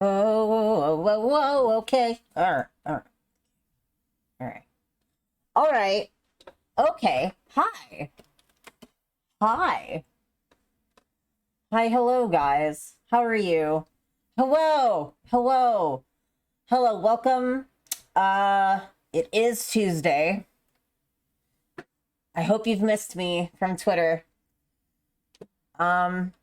Oh, whoa, whoa, whoa, whoa, okay. All right. All right. Okay. Hi. Hi. Hi, hello, guys. How are you? Hello. Hello. Hello, welcome. Uh, it is Tuesday. I hope you've missed me from Twitter. Um,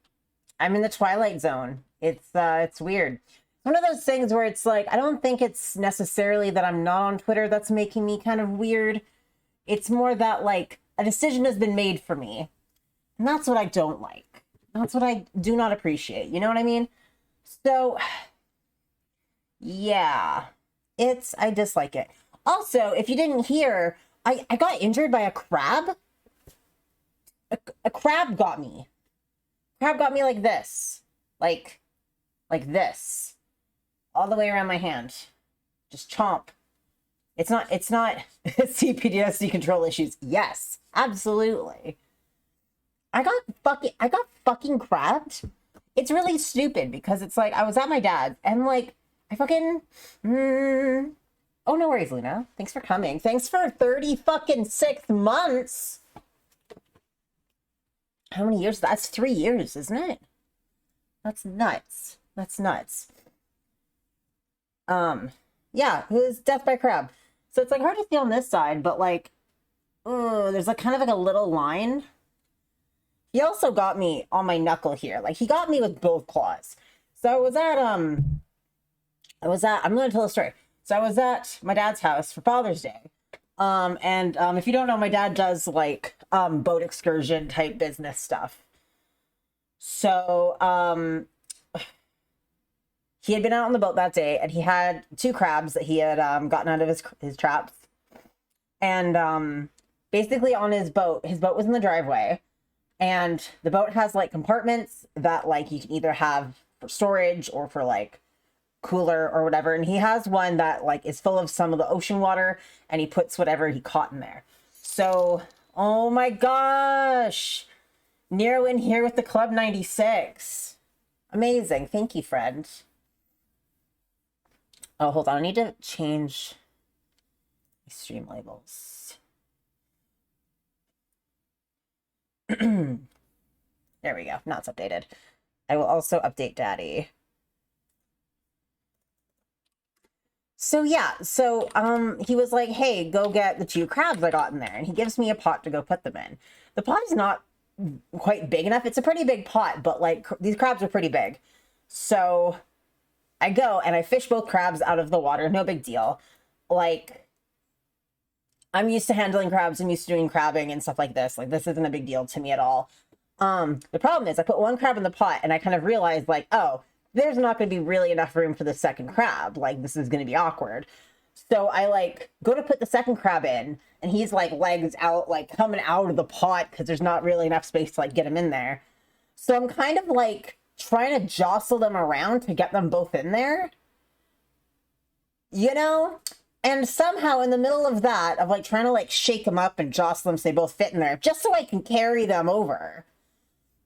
I'm in the Twilight Zone. It's weird. It's one of those things where it's like, I don't think it's necessarily that I'm not on Twitter that's making me kind of weird. It's more that like a decision has been made for me. And that's what I don't like. That's what I do not appreciate. You know what I mean? So, yeah, I dislike it. Also, if you didn't hear, I got injured by a crab. A crab got me. Crab got me like this. Like this. All the way around my hand. Just chomp. It's not CPTSD control issues. Yes, absolutely. I got fucking crabbed. It's really stupid because it's like I was at my dad's and like I fucking oh, no worries, Luna. Thanks for coming. Thanks for 30 fucking 6 months. How many years? That's 3 years, isn't it? That's nuts. That's nuts. Yeah, it was death by crab. So it's like hard to see on this side, but like, oh, there's like kind of like a little line. He also got me on my knuckle here. Like he got me with both claws. So I'm gonna tell a story. So I was at my dad's house for Father's Day. If you don't know, my dad does like boat excursion type business stuff. So he had been out on the boat that day and he had two crabs that he had gotten out of his traps. And basically on his boat was in the driveway. And the boat has like compartments that like you can either have for storage or for like cooler or whatever. And he has one that like is full of some of the ocean water and he puts whatever he caught in there. So, oh my gosh. Nero in here with the Club 96. Amazing. Thank you, friend. Oh, hold on. I need to change my stream labels. There we go. Now it's updated. I will also update Daddy. So yeah, he was like, hey, go get the two crabs I got in there. And he gives me a pot to go put them in. The pot is not quite big enough. It's a pretty big pot, but like these crabs are pretty big. So I go and I fish both crabs out of the water. No big deal. Like, I'm used to handling crabs. I'm used to doing crabbing and stuff like this. Like, this isn't a big deal to me at all. The problem is I put one crab in the pot and I kind of realized like, oh, there's not going to be really enough room for the second crab. Like, this is going to be awkward. So I like go to put the second crab in and he's like legs out, like coming out of the pot because there's not really enough space to like get him in there. So I'm kind of like trying to jostle them around to get them both in there, you know? And somehow in the middle of that, of like trying to like shake them up and jostle them so they both fit in there, just so I can carry them over,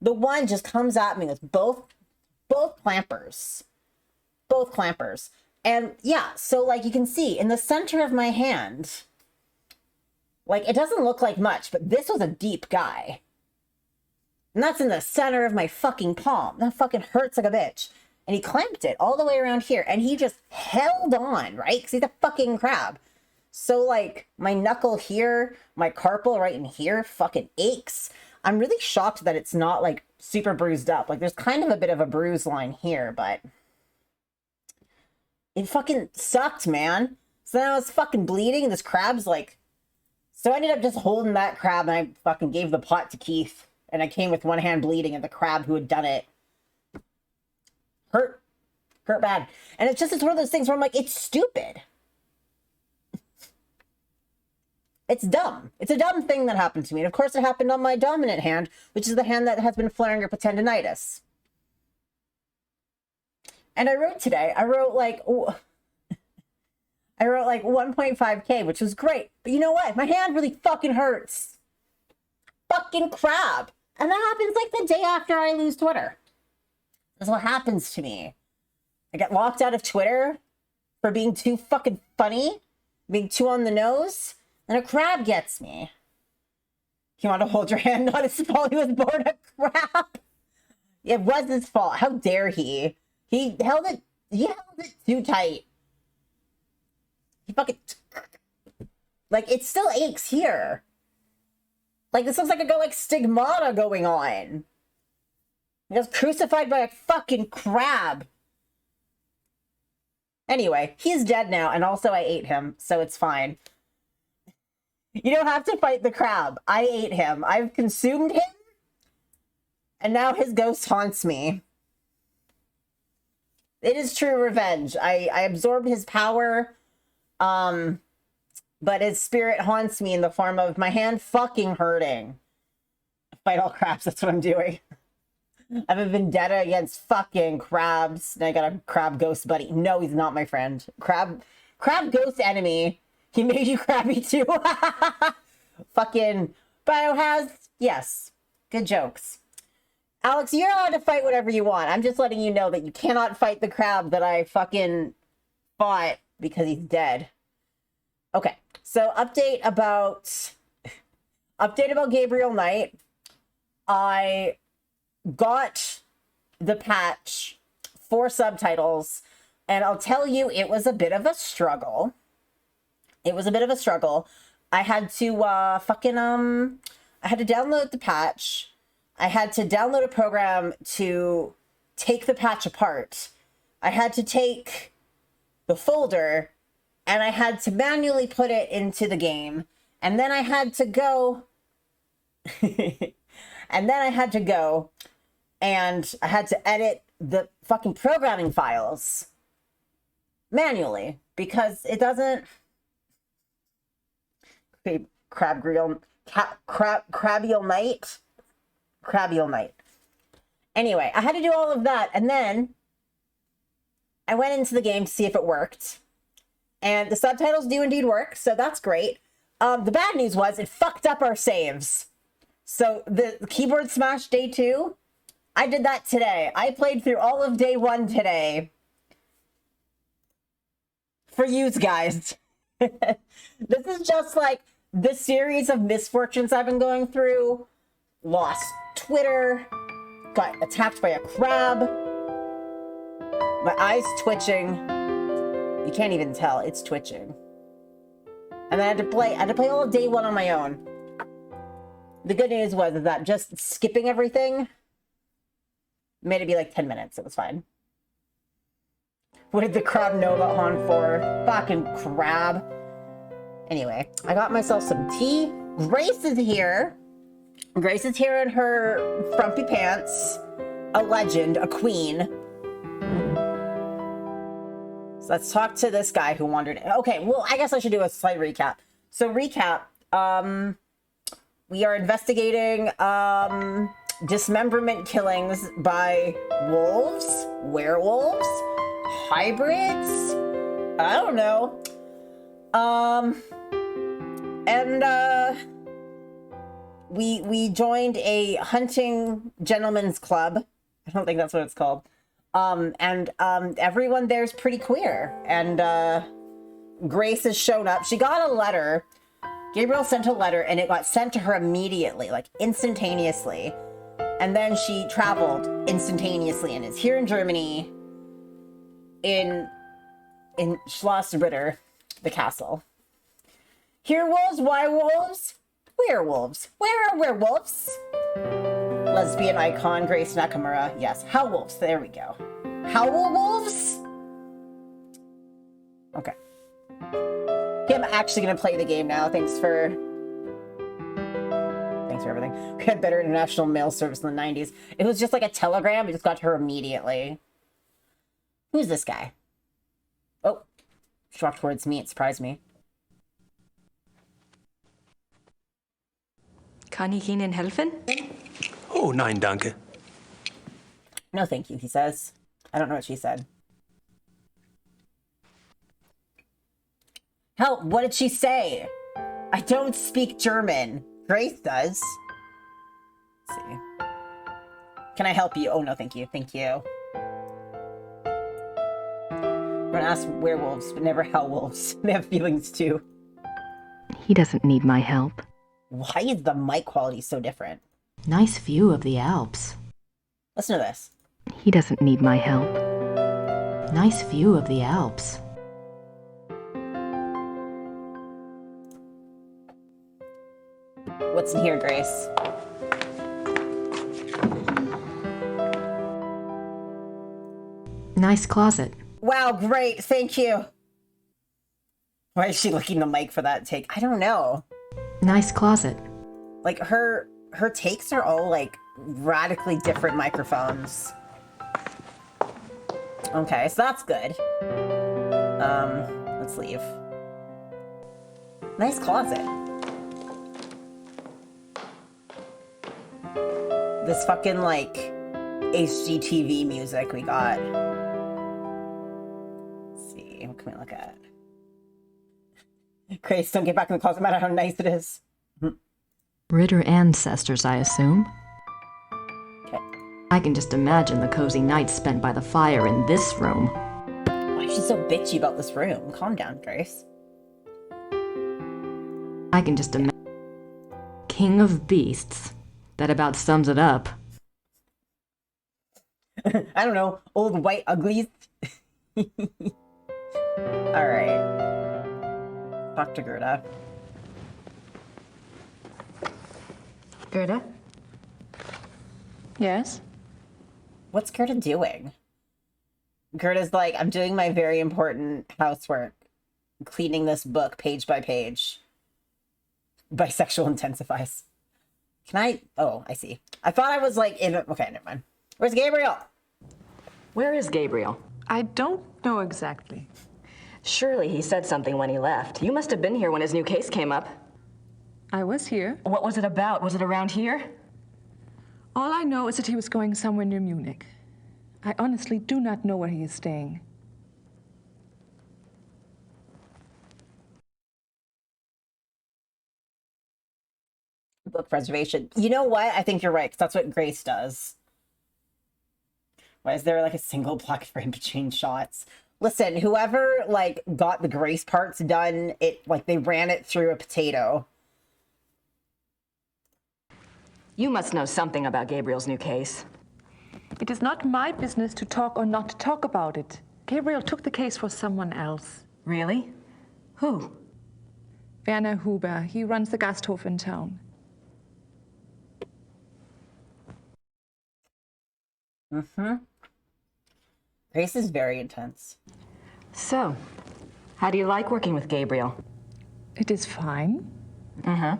the one just comes at me with both clampers. Both clampers. And yeah, so like you can see in the center of my hand, like it doesn't look like much, but this was a deep guy. And that's in the center of my fucking palm. That fucking hurts like a bitch. And he clamped it all the way around here. And he just held on, right? Because he's a fucking crab. So, like, my knuckle here, my carpal right in here fucking aches. I'm really shocked that it's not, like, super bruised up. Like, there's kind of a bit of a bruise line here, but it fucking sucked, man. So then I was fucking bleeding. And this crab's, like... So I ended up just holding that crab, and I fucking gave the pot to Keith. And I came with one hand bleeding, and the crab who had done it hurt bad. And it's one of those things where I'm like, it's stupid. It's dumb. It's a dumb thing that happened to me. And of course it happened on my dominant hand, which is the hand that has been flaring up with tendonitis. And I wrote like 1.5K, which was great. But you know what? My hand really fucking hurts. Fucking crab. And that happens like the day after I lose Twitter. That's what happens to me. I get locked out of Twitter for being too fucking funny, being too on the nose, and a crab gets me. You want to hold your hand? Not his fault. He was born a crab. It was his fault. How dare he? He held it too tight. He fucking... Like, it still aches here. Like, this looks like I got, like, stigmata going on. He was crucified by a fucking crab. Anyway, he's dead now, and also I ate him, so it's fine. You don't have to fight the crab. I ate him. I've consumed him, and now his ghost haunts me. It is true revenge. I absorbed his power, but his spirit haunts me in the form of my hand fucking hurting. Fight all crabs, that's what I'm doing. I have a vendetta against fucking crabs. And I got a crab ghost buddy. No, he's not my friend. Crab ghost enemy. He made you crabby too. Fucking Biohazard. Yes. Good jokes. Alex, you're allowed to fight whatever you want. I'm just letting you know that you cannot fight the crab that I fucking fought because he's dead. Okay. So update about Gabriel Knight. I got the patch for subtitles, and I'll tell you, it was a bit of a struggle. I had to I had to download the patch. I had to download a program to take the patch apart. I had to take the folder, and I had to manually put it into the game. And then I had to go and I had to edit the fucking programming files manually because it doesn't... Okay, Crabbiel Knight. Anyway, I had to do all of that, and then I went into the game to see if it worked. And the subtitles do indeed work, so that's great. The bad news was it fucked up our saves. So the keyboard smash day 2, I did that today. I played through all of day 1 today. For yous guys. This is just like the series of misfortunes I've been going through. Lost Twitter. Got attacked by a crab. My eye's twitching. You can't even tell. It's twitching. And then I had to play all of day 1 on my own. The good news was that just skipping everything made it be like 10 minutes. It was fine. What did the crab know about Han 4? Fucking crab. Anyway, I got myself some tea. Grace is here. Grace is here in her frumpy pants. A legend, a queen. So let's talk to this guy who wandered. Okay, well, I guess I should do a slight recap. So recap, we are investigating dismemberment killings by wolves, werewolves, hybrids. I don't know. We joined a hunting gentleman's club. I don't think that's what it's called. Everyone there's pretty queer. And Grace has shown up. She got a letter. Gabriel sent a letter, and it got sent to her immediately, like instantaneously. And then she traveled instantaneously and is here in Germany, in Schloss Ritter, the castle. Here wolves, werewolves, werewolves. Where are werewolves? Lesbian icon, Grace Nakamura. Yes, Howlwolves. There we go. Howlwolves? Okay. Okay, I'm actually going to play the game now. Thanks for everything. We had better international mail service in the 90s. It was just like a telegram. It just got to her immediately. Who's this guy? Oh, she walked towards me. It surprised me. Kann ich Ihnen helfen? Oh, nein, danke. No, thank you, he says. I don't know what she said. Help, what did she say? I don't speak German. Grace does. Let's see. Can I help you? Oh, no, thank you. Thank you. Everyone asks werewolves, but never hell wolves. They have feelings too. He doesn't need my help. Why is the mic quality so different? Nice view of the Alps. Listen to this. He doesn't need my help. Nice view of the Alps. What's in here, Grace? Nice closet. Wow, great. Thank you. Why is she licking the mic for that take? I don't know. Nice closet. Like her takes are all like radically different microphones. Okay, so that's good. Let's leave. Nice closet. This fucking like HGTV music we got. Let's see, what can we look at? Grace, don't get back in the closet, no matter how nice it is. Ritter ancestors, I assume. Okay. I can just imagine the cozy nights spent by the fire in this room. Why is she so bitchy about this room? Calm down, Grace. I can just imagine. King of Beasts. That about sums it up. I don't know, old white uglies. Alright. Talk to Gerda. Gerda? Yes? What's Gerda doing? Gerda's like, I'm doing my very important housework. Cleaning this book page by page. Bisexual intensifies. Can I? Oh, I see. I thought I was like in. Okay, never mind. Where's Gabriel? Where is Gabriel? I don't know exactly. Surely he said something when he left. You must have been here when his new case came up. I was here. What was it about? Was it around here? All I know is that he was going somewhere near Munich. I honestly do not know where he is staying. Book preservation. You know what? I think you're right, because that's what Grace does. Why is there like a single block frame between shots? Listen, whoever like got the Grace parts done, it like they ran it through a potato. You must know something about Gabriel's new case. It is not my business to talk or not to talk about it. Gabriel took the case for someone else. Really? Who? Werner Huber. He runs the Gasthof in town. Mm-hmm. Grace is very intense. So, how do you like working with Gabriel? It is fine. Uh-huh.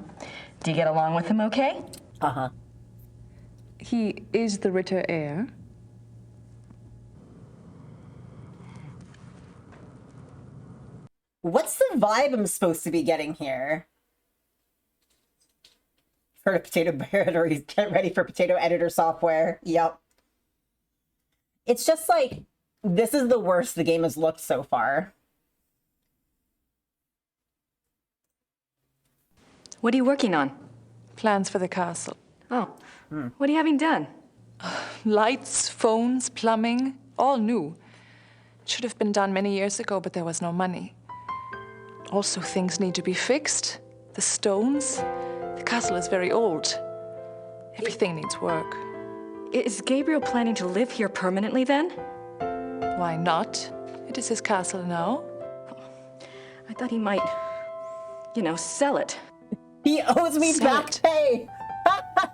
Do you get along with him okay? Uh-huh. He is the Ritter heir. What's the vibe I'm supposed to be getting here? For a potato editor, he's get ready for potato editor software. Yep. It's just like, this is the worst the game has looked so far. What are you working on? Plans for the castle. Oh, what are you having done? Lights, phones, plumbing, all new. Should have been done many years ago, but there was no money. Also, things need to be fixed. The stones. The castle is very old. Everything needs work. Is Gabriel planning to live here permanently then? Why not? It is his castle now. I thought he might, sell it. He owes me Sell back it. pay!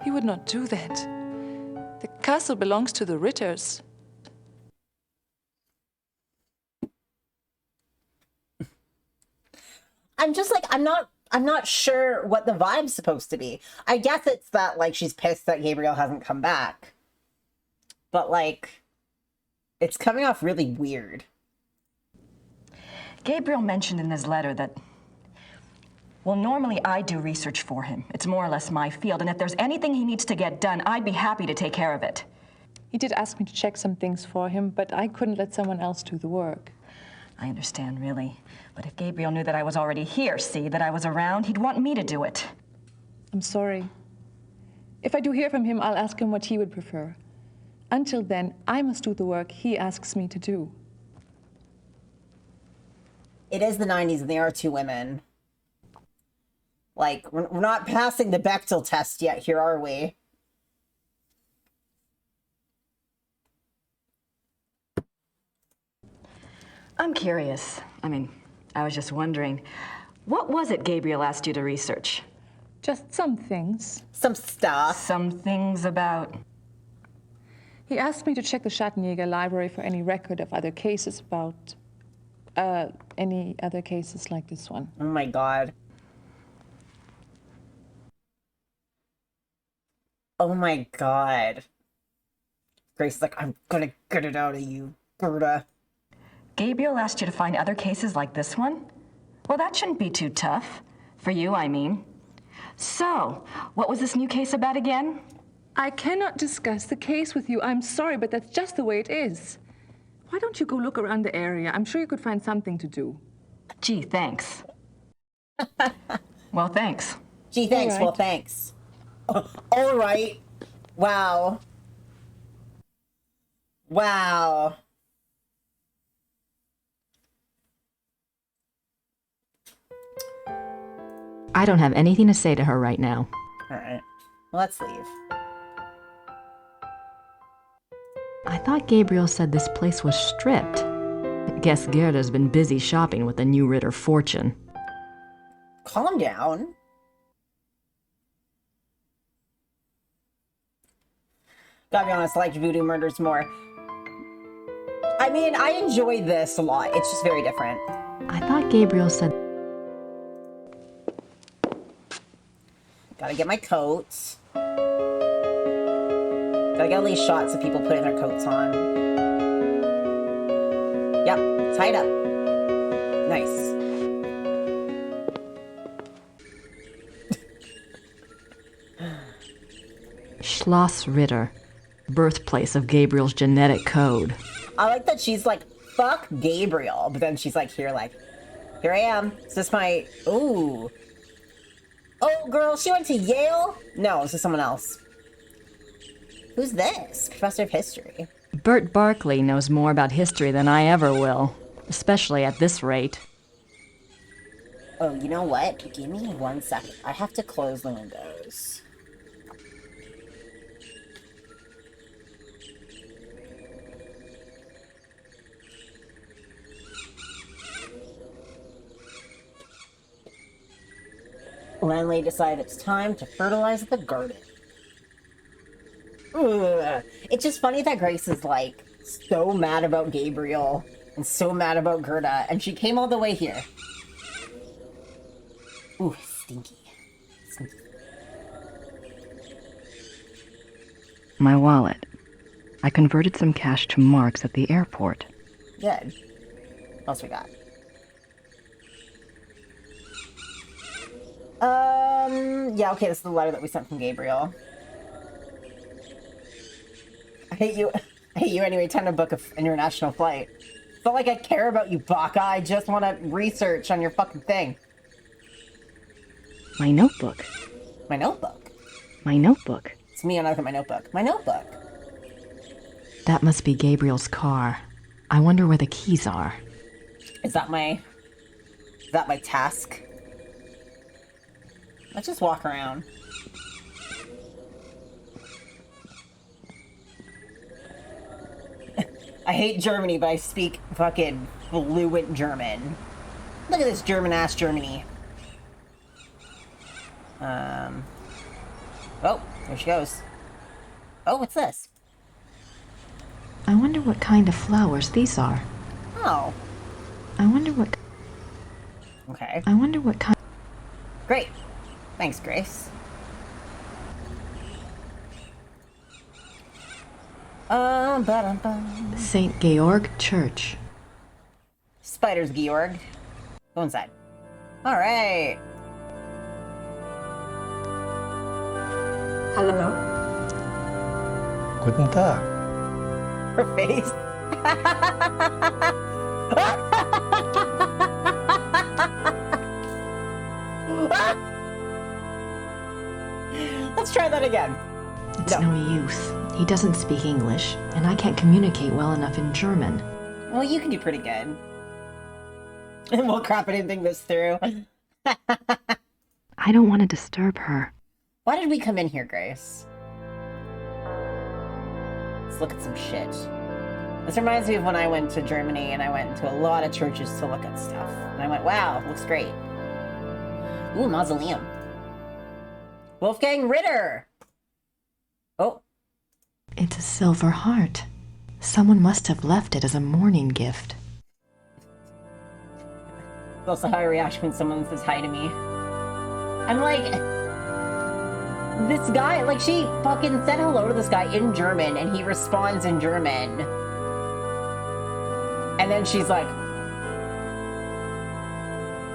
He would not do that. The castle belongs to the Ritters. I'm just like, I'm not sure what the vibe's supposed to be. I guess it's that, like, she's pissed that Gabriel hasn't come back. But, like, it's coming off really weird. Gabriel mentioned in his letter that, well, normally I do research for him. It's more or less my field, and if there's anything he needs to get done, I'd be happy to take care of it. He did ask me to check some things for him, but I couldn't let someone else do the work. I understand, really. But if Gabriel knew that I was already here, that I was around, he'd want me to do it. I'm sorry. If I do hear from him, I'll ask him what he would prefer. Until then, I must do the work he asks me to do. It is the 90s and they are two women. Like, we're not passing the Bechdel test yet here, are we? I'm curious. I mean, I was just wondering, what was it Gabriel asked you to research? Just some things. Some stuff. Some things about... He asked me to check the Schattenjäger library for any record of other cases about, any other cases like this one. Oh my god. Oh my god. Grace is like, I'm gonna get it out of you, Gerda. Gabriel asked you to find other cases like this one? Well, that shouldn't be too tough. For you, I mean. So, what was this new case about again? I cannot discuss the case with you. I'm sorry, but that's just the way it is. Why don't you go look around the area? I'm sure you could find something to do. Gee, thanks. Well, thanks. Gee, thanks. All right. Well, thanks. All right. Wow. Wow. I don't have anything to say to her right now. All right. Let's leave. I thought Gabriel said this place was stripped. Guess Gerda's been busy shopping with the new Ritter fortune. Calm down. Gotta be honest, I liked Voodoo Murders more. I mean, I enjoyed this a lot. It's just very different. I thought Gabriel said... Gotta get my coats. Gotta get at least shots of people putting their coats on. Yep, tied up. Nice. Schloss Ritter, birthplace of Gabriel's genetic code. I like that she's like, fuck Gabriel, but then she's like, here I am. Is this my, ooh. Oh, girl, she went to Yale? No, this is someone else. Who's this? Professor of history. Bert Barkley knows more about history than I ever will, especially at this rate. Oh, you know what? Give me 1 second. I have to close the windows. Landlady decided it's time to fertilize the garden. Ugh. It's just funny that Grace is like so mad about Gabriel and so mad about Gerda, and she came all the way here. Ooh, stinky. Stinky. My wallet. I converted some cash to marks at the airport. Good. What else we got? Yeah, okay, this is the letter that we sent from Gabriel. I hate you anyway, time to book an international flight. It's not like I care about you, Baka. I just want to research on your fucking thing. My notebook. My notebook? My notebook. It's me and I look at my notebook. My notebook. That must be Gabriel's car. I wonder where the keys are. Is that my task? Let's just walk around. I hate Germany, but I speak fucking fluent German. Look at this German-ass Germany. Oh, there she goes. Oh, what's this? I wonder what kind of flowers these are. Oh, I wonder what... okay. I wonder what kind... Great. Thanks, Grace. Ba-dum-bum. St. Georg Church. Spiders, Georg. Go inside. All right. Hallo? Guten Tag. Her face. Let's try that again. It's no use. He doesn't speak English, and I can't communicate well enough in German. Well, you can do pretty good. Well, crap, I didn't think this through. I don't want to disturb her. Why did we come in here, Grace? Let's look at some shit. This reminds me of when I went to Germany and I went to a lot of churches to look at stuff. And I went, wow, looks great. Ooh, mausoleum. Wolfgang Ritter! Oh. It's a silver heart. Someone must have left it as a mourning gift. It's also how I react when someone says hi to me. I'm like, this guy, like, she fucking said hello to this guy in German, and he responds in German. And then she's like,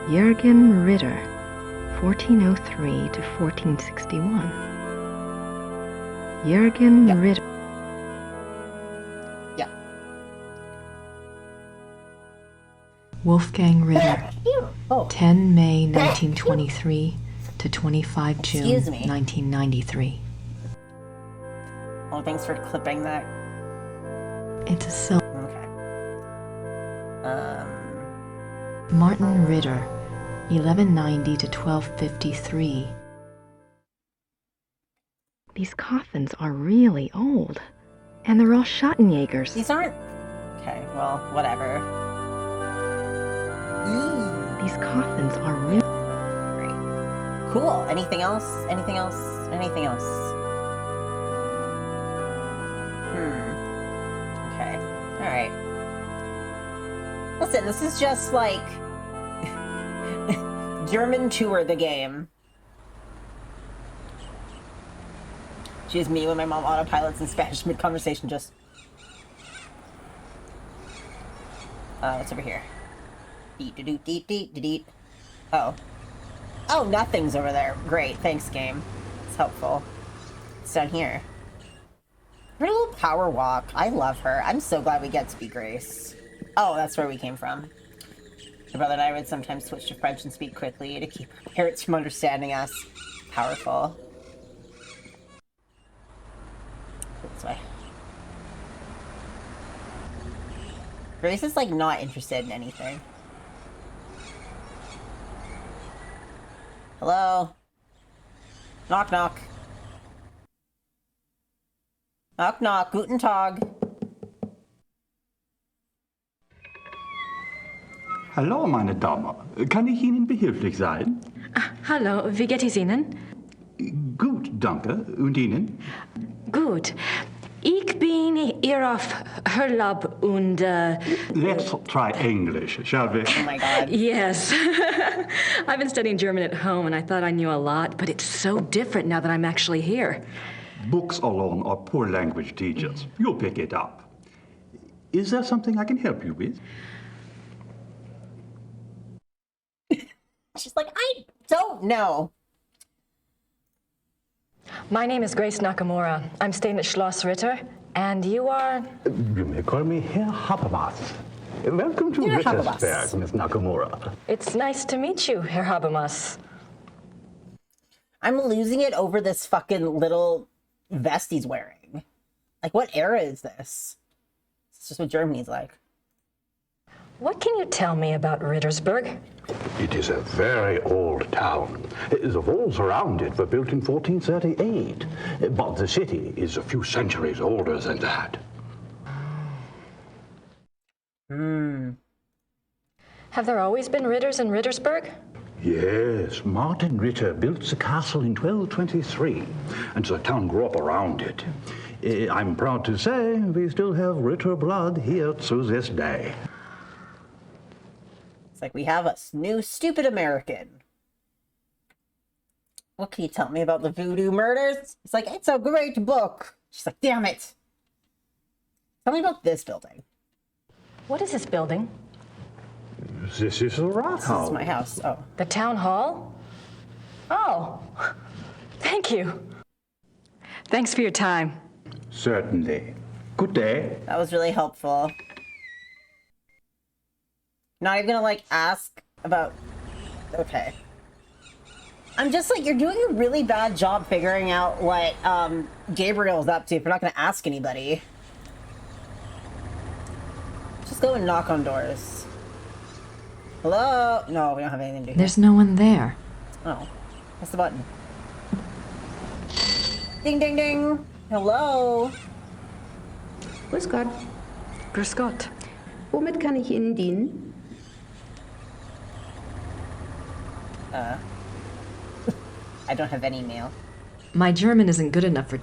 Jürgen Ritter, 1403 to 1461. Jürgen Yep. Ritter. yeah. Wolfgang Ritter, Oh, 10 May 1923 to 25 June Excuse me. 1993. well, thanks for clipping that. It's a silver. Okay. Martin Ritter, 1190 to 1253. These coffins are really old. And they're all Schottenjägers. These aren't... Okay, well, whatever. These coffins are really... Great. Cool. Anything else? Anything else? Anything else? Okay. Alright. Listen, this is just like... German tour the game. She's me when my mom autopilots in Spanish mid-conversation just... what's over here? Deet. Oh. Oh, nothing's over there. Great, thanks, game. It's helpful. It's down here. Her little power walk. I love her. I'm so glad we get to be Grace. Oh, that's where we came from. My brother and I would sometimes switch to French and speak quickly to keep our parents from understanding us. Powerful. This way. Grace is like not interested in anything. Hello? Knock knock. Knock knock. Guten Tag. Hallo, meine Dame. Kann ich Ihnen behilflich sein? Hallo, wie geht es Ihnen? Gut, danke. Und Ihnen? Gut. Ich bin hier auf Urlaub und Let's try English, shall we? Oh my god. yes. I've been studying German at home and I thought I knew a lot, but it's so different now that I'm actually here. Books alone are poor language teachers. You'll pick it up. Is there something I can help you with? She's like, I don't know. My name is Grace Nakamura. I'm staying at Schloss Ritter, and you are? You may call me Herr Habermas. Welcome to Herr Rittersberg, Habermas. Miss Nakamura. It's nice to meet you, Herr Habermas. I'm losing it over this fucking little vest he's wearing. Like, what era is this? It's just what Germany's like. What can you tell me about Rittersberg? It is a very old town. The walls around it were built in 1438, but the city is a few centuries older than that. Have there always been Ritters in Rittersberg? Yes, Martin Ritter built the castle in 1223, and the town grew up around it. I'm proud to say we still have Ritter blood here to this day. It's like, we have a new stupid American. What can you tell me about the voodoo murders? It's like, it's a great book. She's like, damn it. Tell me about this building. What is this building? This is the This Rathaus. is my house. Oh. The town hall? Oh, thank you. Thanks for your time. Certainly. Good day. That was really helpful. Not even gonna, like, ask about... Okay. I'm just like, you're doing a really bad job figuring out what Gabriel's up to if you're not gonna ask anybody. Just go and knock on doors. Hello? No, we don't have anything to do. There's no one there. Oh. Press the button. Ding, ding, ding. Hello? Grüß Gott. Grüß Gott. Womit kann ich Ihnen dienen? I don't have any mail. My German isn't good enough for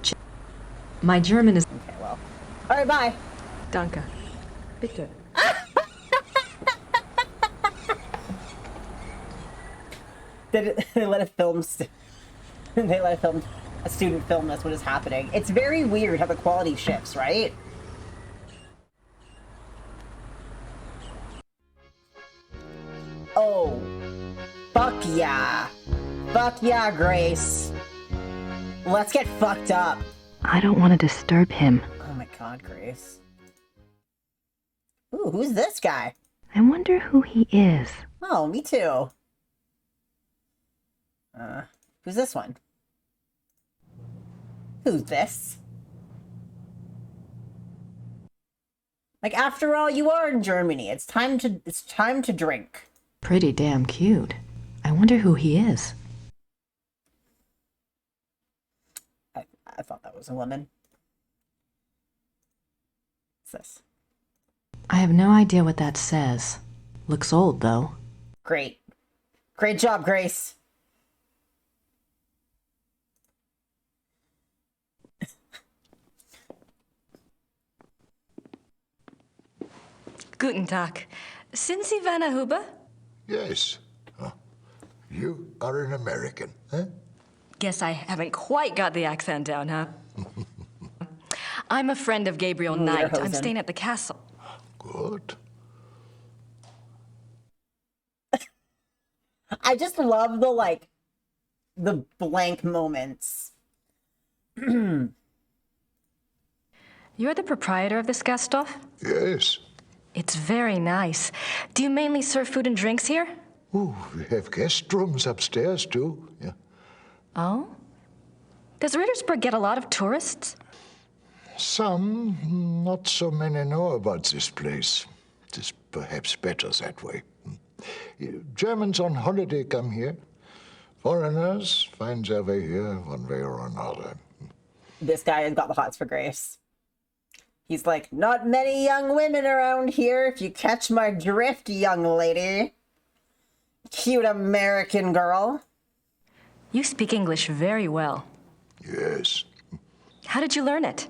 My German is... Okay, well. Alright, bye. Danke. Bitte. They let a student film this, what is happening. It's very weird how the quality shifts, right? Oh. Fuck yeah. Fuck yeah, Grace. Let's get fucked up. I don't want to disturb him. Oh my god, Grace. Ooh, who's this guy? I wonder who he is. Oh, me too. Who's this one? Who's this? Like, after all, you are in Germany. It's time to drink. pretty damn cute. I wonder who he is. I thought that was a woman. What's this? I have no idea what that says. Looks old, though. Great. Great job, Grace. Guten Tag. Sind Sie Werner Huber? Yes. Oh, you are an American, huh? Guess I haven't quite got the accent down, huh? I'm a friend of Gabriel Knight. I'm staying at the castle. Good. I just love the blank moments. You're the proprietor of this Gasthof? Yes. It's very nice. Do you mainly serve food and drinks here? Oh, we have guest rooms upstairs, too. Yeah. Oh? Does Rittersburg get a lot of tourists? Some, not so many know about this place. It is perhaps better that way. Germans on holiday come here. Foreigners find their way here one way or another. This guy has got the hots for Grace. He's like, not many young women around here, if you catch my drift, young lady. Cute American girl. You speak English very well. Yes. How did you learn it?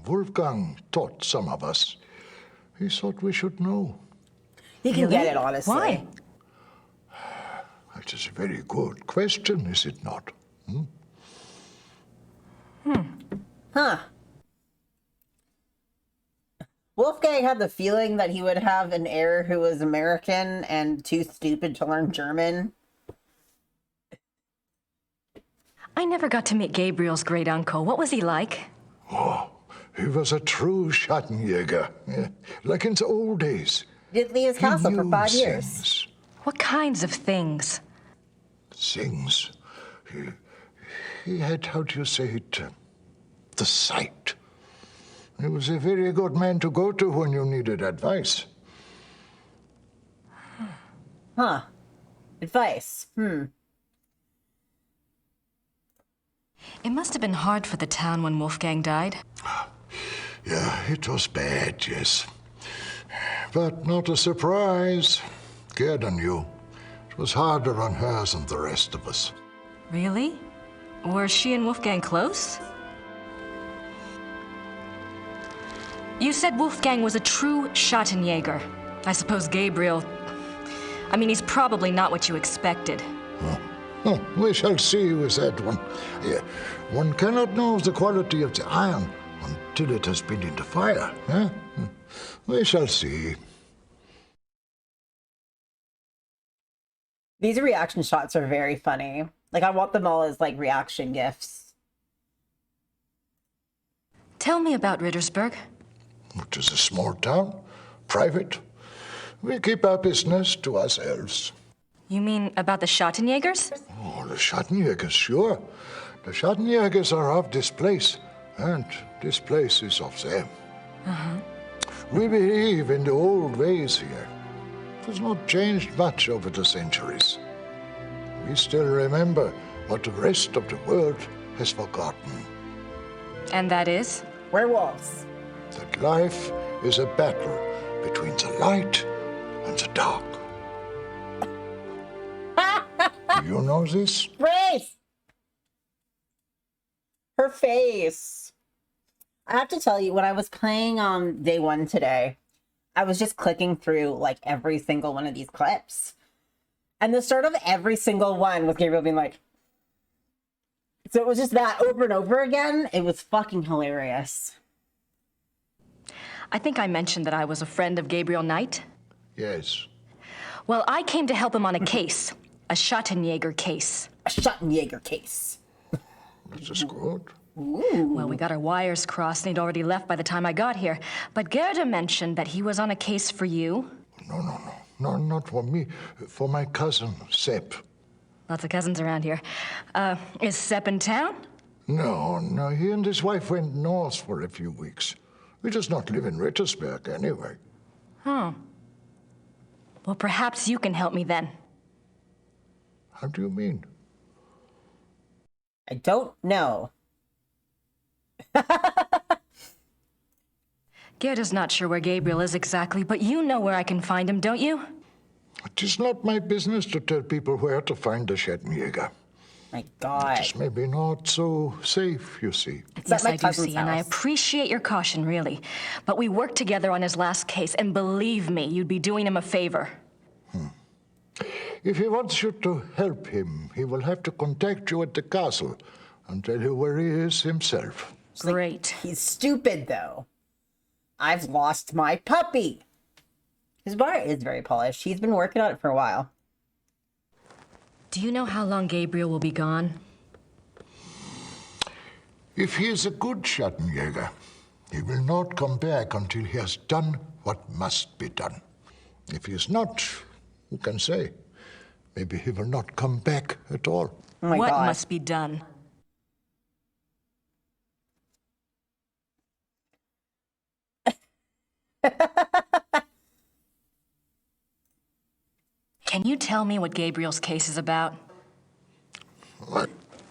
Wolfgang taught some of us. He thought we should know. He can get it, honestly. Why? It is a very good question, is it not? Huh. Wolfgang had the feeling that he would have an heir who was American and too stupid to learn German. I never got to meet Gabriel's great uncle. What was he like? Oh, he was a true Schattenjäger, like in the old days. Didn't leave his castle for 5 years. Things. What kinds of things? Things. He had, how do you say it, the sight. He was a very good man to go to when you needed advice. Huh. Advice. It must have been hard for the town when Wolfgang died. Yeah, it was bad, yes. But not a surprise. Gerda knew. It was harder on her than the rest of us. Really? Were she and Wolfgang close? You said Wolfgang was a true Schattenjäger. I suppose Gabriel... I mean, he's probably not what you expected. Oh, we shall see with that one. Yeah, one cannot know the quality of the iron until it has been in the fire. We shall see. These reaction shots are very funny. Like, I want them all as, like, reaction gifs. Tell me about Rittersburg. It is a small town, private. We keep our business to ourselves. You mean about the Schattenjägers? Oh, the Schattenjägers, sure. The Schattenjägers are of this place, and this place is of them. We believe in the old ways here. has not changed much over the centuries. We still remember what the rest of the world has forgotten. And that is? Werewolves. That life is a battle between the light and the dark. Do you know this? Grace! Her face. I have to tell you, when I was playing on day one today, I was just clicking through like every single one of these clips. And the start of every single one was Gabriel being like, so it was just that over and over again. It was fucking hilarious. I think I mentioned that I was a friend of Gabriel Knight. Yes. Well, I came to help him on a case. A Schattenjäger case. A Schattenjäger case. This is good. Ooh. Well, we got our wires crossed and he'd already left by the time I got here. But Gerda mentioned that he was on a case for you. No, not for me. For my cousin, Sepp. Lots of cousins around here. Is Sepp in town? No, he and his wife went north for a few weeks. He does not live in Rittersberg anyway. Oh. Well, perhaps you can help me then. How do you mean? I don't know. Gerda's not sure where Gabriel is exactly, but you know where I can find him, don't you? It is not my business to tell people where to find the Schattenjäger. My God. It is maybe not so safe, you see. Yes, I do see, and I appreciate your caution, really. But we worked together on his last case, and believe me, you'd be doing him a favor. If he wants you to help him, he will have to contact you at the castle and tell you where he is himself. Great. He's stupid, though. I've lost my puppy. His bar is very polished. He's been working on it for a while. Do you know how long Gabriel will be gone? If he is a good Schattenjäger, he will not come back until he has done what must be done. If he is not, who can say? Maybe he will not come back at all. Oh my what God. must be done? Can you tell me what Gabriel's case is about? What?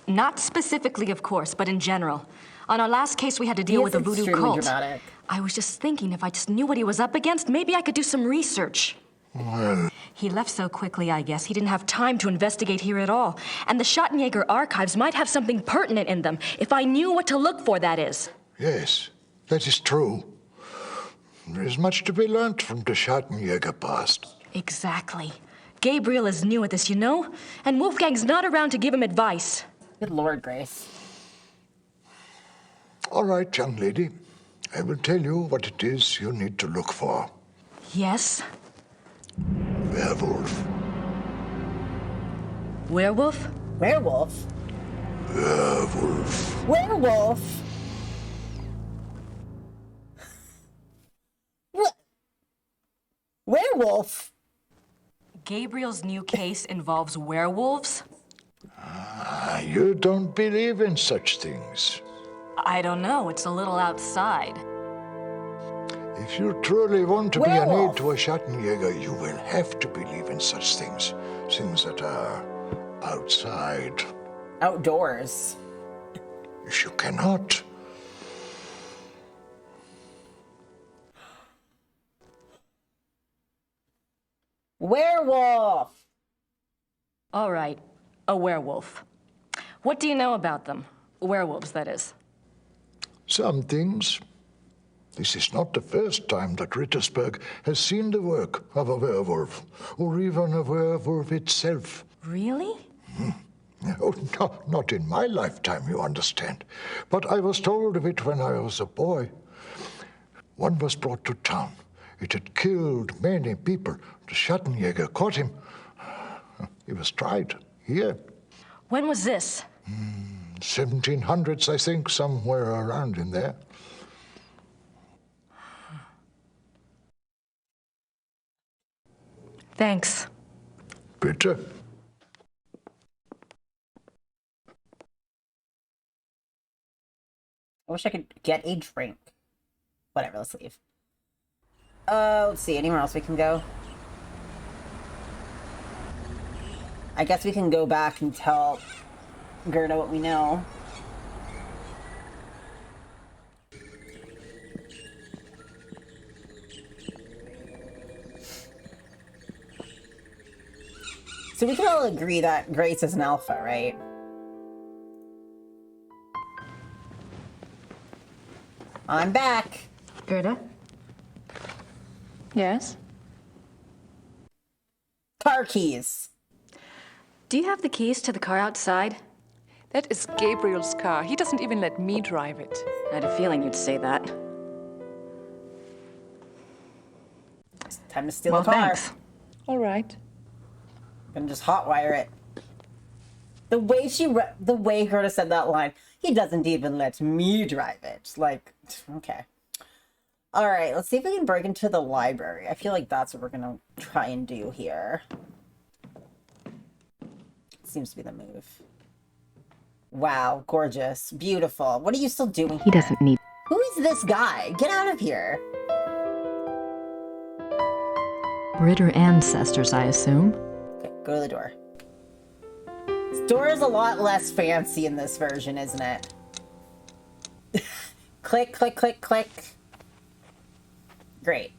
Not specifically, of course, but in general. On our last case, we had to deal with a voodoo cult. Dramatic. I was just thinking if I just knew what he was up against, maybe I could do some research. Well, He left so quickly, I guess. He didn't have time to investigate here at all. And the Schattenjäger archives might have something pertinent in them, if I knew what to look for, that is. yes, that is true. There is much to be learned from the Schattenjäger past. Exactly. Gabriel is new at this, you know? And Wolfgang's not around to give him advice. Good Lord, Grace. All right, young lady. I will tell you what it is you need to look for. Yes? Werewolf. Werewolf? Werewolf? Werewolf. Werewolf? What? Werewolf? Gabriel's new case involves werewolves? You don't believe in such things. I don't know. It's a little outside. If you truly want to be an Werewolf. aid to a Schattenjäger, you will have to believe in such things. Things that are outside. Outdoors. If you cannot, Werewolf! All right, a werewolf. What do you know about them? Werewolves, that is. some things. This is not the first time that Rittersberg has seen the work of a werewolf, or even a werewolf itself. Really? Oh, no, not in my lifetime, you understand. But I was told of it when I was a boy. One was brought to town. It had killed many people. The Schattenjäger caught him. He was tried here. When was this? 1700s, I think, somewhere around in there. Thanks. Bitte. I wish I could get a drink. Whatever, let's leave. Let's see, anywhere else we can go? I guess we can go back and tell Gerda what we know. So we can all agree that Grace is an alpha, right? I'm back. Gerda? Yes? Car keys. Do you have the keys to the car outside? That is Gabriel's car. He doesn't even let me drive it. I had a feeling you'd say that. It's time to steal the car. Thanks. All right. I'm gonna just hotwire it. The way Gerda said that line, he doesn't even let me drive it. Like, okay. All right, let's see if we can break into the library. I feel like that's what we're gonna try and do here. Seems to be the move. Wow, gorgeous, beautiful. What are you still doing? He doesn't need... Who is this guy? Get out of here. Ritter ancestors, I assume. Okay, go to the door. This door is a lot less fancy in this version, isn't it? Click, click, click, click. Great.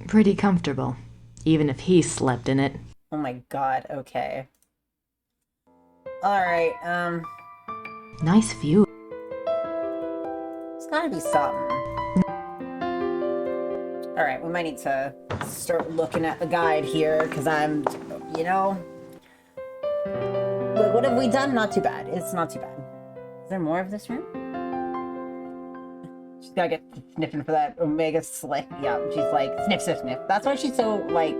Pretty comfortable, even if he slept in it. Oh my god, okay. Alright, Nice view. there's gotta be something. Alright, we might need to start looking at the guide here, because I'm, you know... Wait, what have we done? Not too bad. It's not too bad. Is there more of this room? She's gotta get sniffing for that Omega Slick. Yeah, she's like, sniff, sniff, sniff. That's why she's so, like,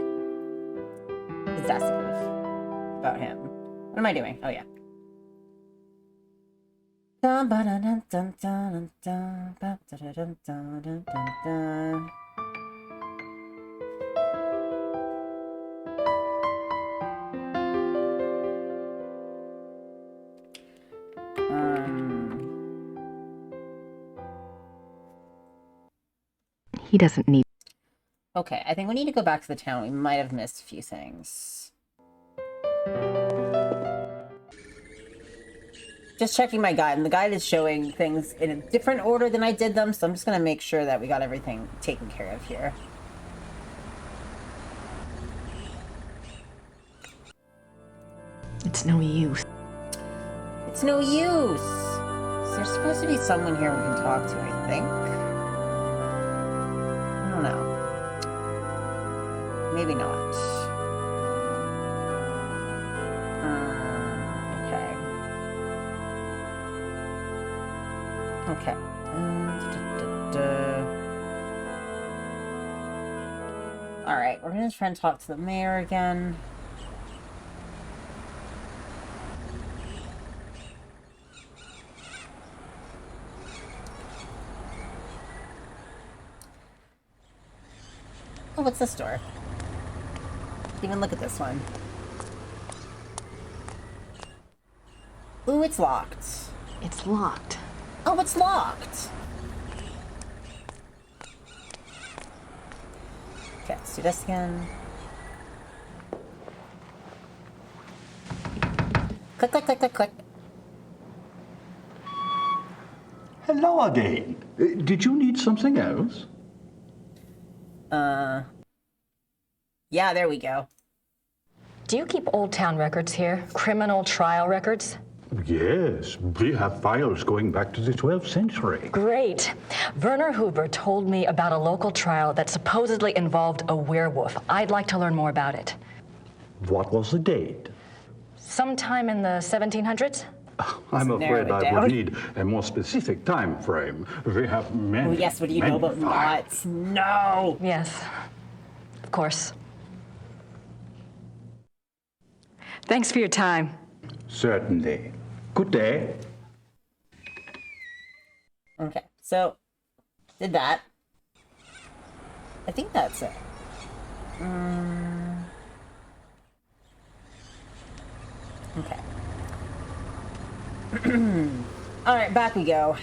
possessive about him. What am I doing? Oh, yeah. Dun, ba, dun, dun, dun, dun, dun, ba, da, da, dun, dun, dun, dun, dun. He doesn't need... Okay, I think we need to go back to the town. We might have missed a few things. Just checking my guide, and the guide is showing things in a different order than I did them, so I'm just gonna make sure that we got everything taken care of here. It's no use. It's no use! So there's supposed to be someone here we can talk to, I think. I don't know. Maybe not. Okay. Okay. Alright, we're gonna try and talk to the mayor again. Oh, what's this door? Even look at this one. Ooh, it's locked. It's locked. Oh, it's locked. Okay, let's do this again. Click, click, click, click, click. Hello again. Did you need something else? Yeah, there we go. Do you keep Old Town records here? Criminal trial records? Yes, we have files going back to the 12th century. Great. Werner Huber told me about a local trial that supposedly involved a werewolf. I'd like to learn more about it. What was the date? Sometime in the 1700s? I'm narrow afraid it I down. would need a more specific time frame. We have many. Oh, yes, what do you know about files. knots? No! Yes, of course. Thanks for your time. Certainly. Good day. Okay, so, did that. I think that's it. Okay. Alright, back we go.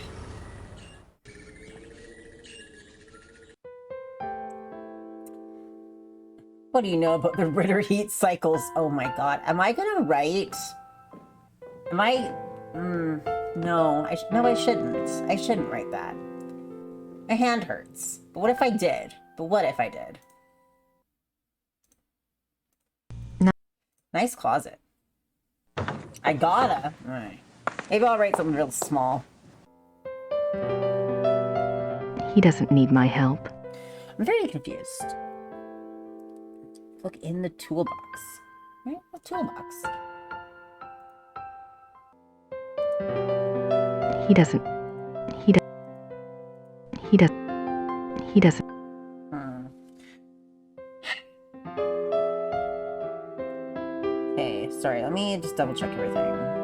What do you know about the Ritter heat cycles? Oh my god. Am I gonna write? Am I? No, I shouldn't. I shouldn't write that. My hand hurts. But what if I did? But what if I did? No. Nice closet. I gotta. All right. Maybe I'll write something real small. He doesn't need my help. I'm very confused. Look in the toolbox. Right? What toolbox? He doesn't. Okay, sorry, let me just double check everything.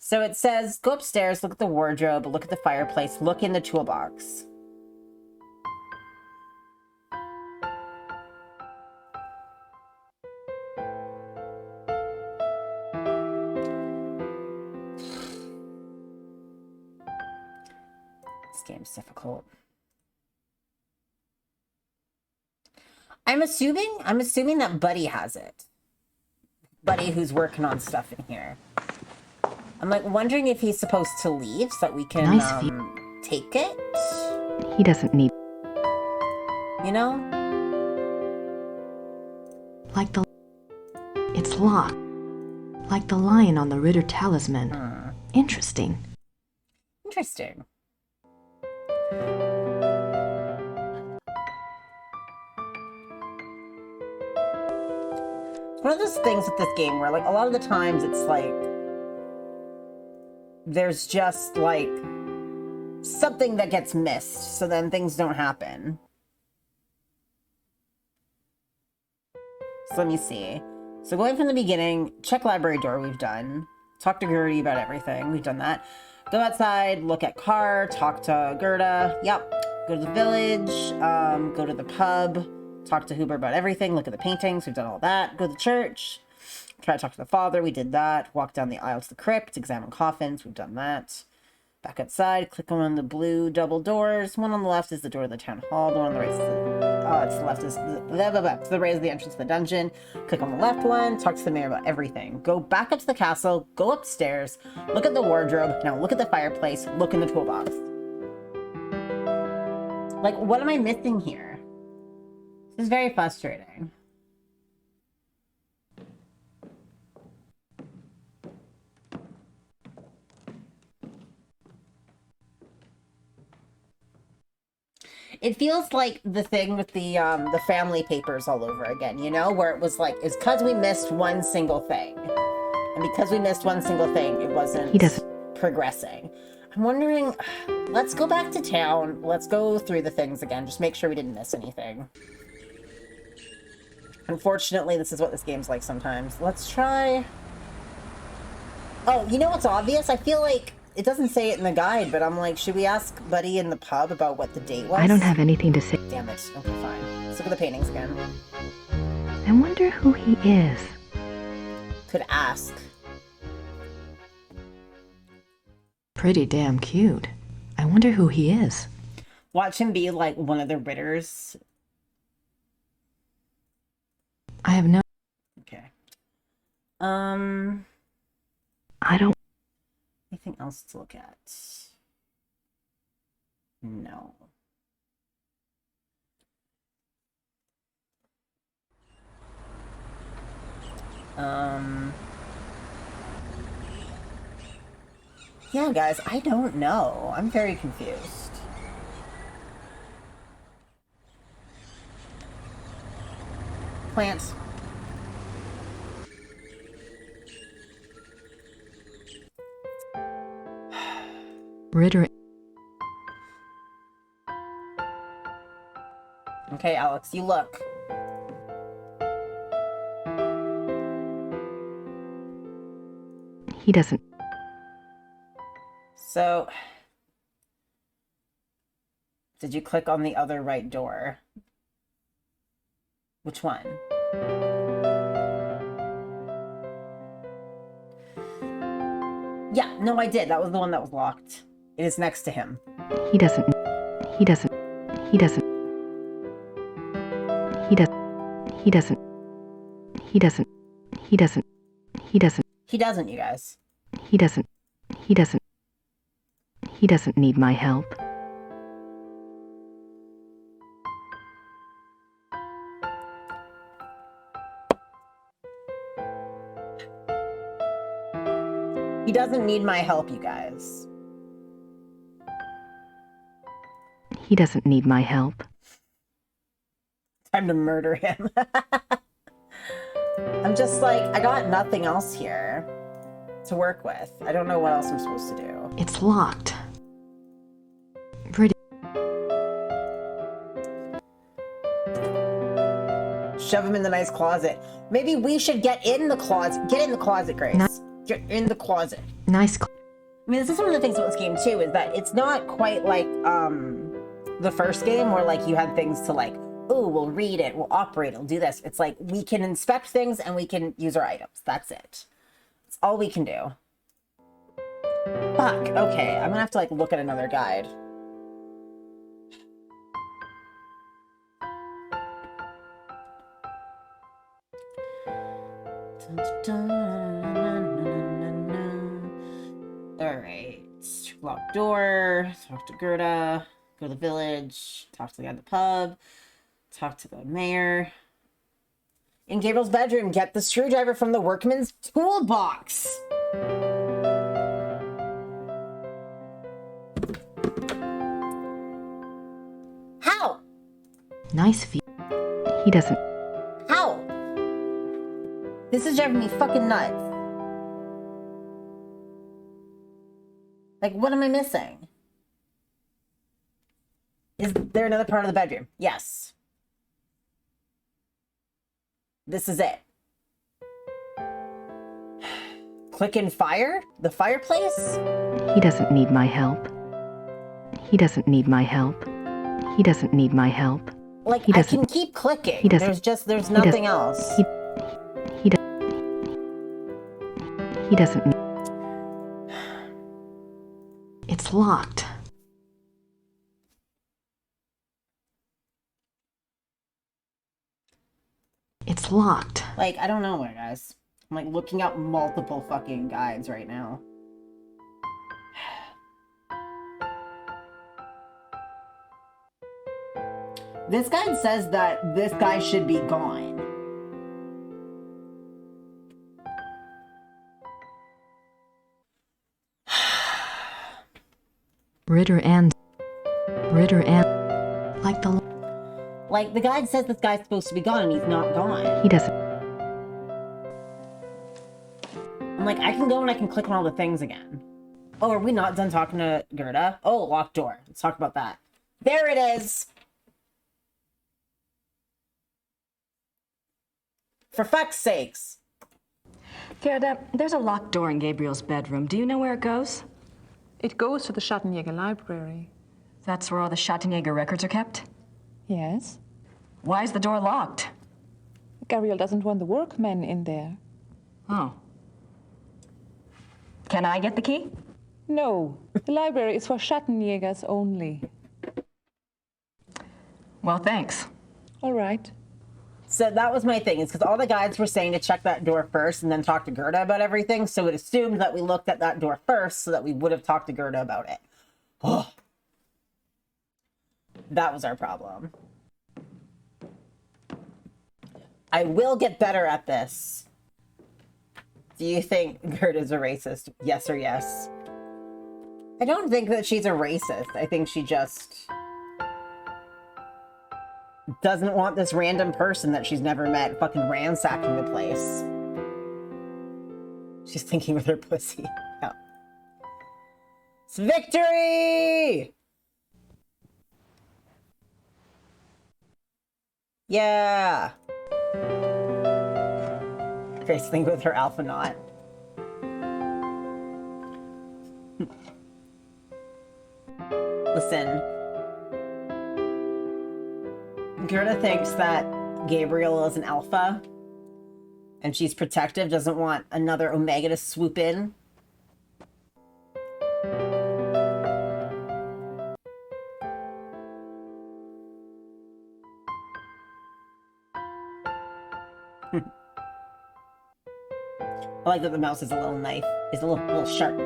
So it says, go upstairs, look at the wardrobe, look at the fireplace, look in the toolbox. This game's difficult. I'm assuming that Buddy has it. Buddy who's working on stuff in here. I'm like wondering if he's supposed to leave so that we can take it. He doesn't need. You know? Like the... It's locked. Like the lion on the Ritter talisman. Interesting. Interesting. It's one of those things with this game where, like, a lot of the times it's like there's just like something that gets missed, so then things don't happen. So let me see. So going from the beginning, check library door, we've done. Talk to Gertie about everything, we've done that. Go outside, look at car, talk to Gerda, yep. Go to the village, go to the pub, talk to Huber about everything, look at the paintings, we've done all that. Go to church, try to talk to the father, we did that. Walk down the aisle to the crypt, examine coffins, we've done that. Back outside, click on the blue double doors. One on the left is the door to the town hall, the one on the right is to the left is to the right is the entrance to the dungeon. Click on the left one, talk to the mayor about everything. Go back up to the castle, go upstairs, look at the wardrobe, now look at the fireplace, look in the toolbox. Like, what am I missing here? This is very frustrating. It feels like the thing with the family papers all over again, you know, where it was like, it's because we missed one single thing. And because we missed one single thing, it wasn't progressing. I'm wondering, let's go back to town. Let's go through the things again. Just make sure we didn't miss anything. Unfortunately, this is what this game's like sometimes. Let's try... Oh, you know what's obvious? I feel like it doesn't say it in the guide, but I'm like, should we ask Buddy in the pub about what the date was? I don't have anything to say. Damn it. Okay, fine. Let's look at the paintings again. I wonder who he is. Could ask. Pretty damn cute. I wonder who he is. Watch him be like one of the Ritters. I have no... Okay. I don't... Anything else to look at? No. Yeah, guys, I don't know. I'm very confused. Plants. Ritter... Okay, Alex, you look. He doesn't... So... Did you click on the other right door? Which one? Yeah, no, I did. That was the one that was locked. It is next to him. He doesn't. He doesn't. He doesn't. He doesn't. He doesn't. He doesn't. He doesn't. He doesn't. He doesn't, you guys. He doesn't. He doesn't. He doesn't need my help. He doesn't need my help, you guys. He doesn't need my help. Time to murder him. I'm just like, I got nothing else here to work with. I don't know what else I'm supposed to do. It's locked. Shove him in the nice closet. Maybe we should get in the closet. Get in the closet, Grace. Get in the closet. Nice. I mean, this is one of the things about this game too, is that it's not quite like the first game where like you had things to like, oh, we'll read it, we'll operate, we'll do this. It's like we can inspect things and we can use our items. That's it. That's all we can do. Fuck. Okay, I'm gonna have to like look at another guide. Alright. Locked door. Talk to Gerda. Go to the village. Talk to the guy at the pub. Talk to the mayor. In Gabriel's bedroom, get the screwdriver from the workman's toolbox. How? Nice view. He doesn't. How? This is driving me fucking nuts. Like, what am I missing? Is there another part of the bedroom? Yes. This is it. Click and fire? The fireplace? He doesn't need my help. He doesn't need my help. He doesn't need my help. Like, He I doesn't- can keep clicking. he doesn't- There's he doesn't- nothing else. He doesn't. It's locked. It's locked. Like, I don't know where, guys. I'm like looking up multiple fucking guides right now. This guide says that this guy should be gone. Ritter and Like, the guide says this guy's supposed to be gone and he's not gone. He doesn't. I'm like, I can go and I can click on all the things again. Oh, are we not done talking to Gerda? Oh, locked door. Let's talk about that. There it is. For fuck's sakes. Gerda, there's a locked door in Gabriel's bedroom. Do you know where it goes? It goes to the Schattenjäger library. That's where all the Schattenjäger records are kept? Yes. Why is the door locked? Gabriel doesn't want the workmen in there. Oh. Can I get the key? No, the library is for Schattenjägers only. Well, thanks. All right. So that was my thing, is because all the guides were saying to check that door first and then talk to Gerda about everything. So it assumed that we looked at that door first so that we would have talked to Gerda about it. Oh. That was our problem. I will get better at this. Do you think Gerda's a racist? Yes or yes? I don't think that she's a racist. I think she just doesn't want this random person that she's never met fucking ransacking the place. She's thinking with her pussy. Yeah. It's victory! Yeah! Grace thinking with her alpha knot. Listen. Gerda thinks that Gabriel is an alpha and she's protective, doesn't want another Omega to swoop in. I like that the mouse is a little knife. It's a little sharp.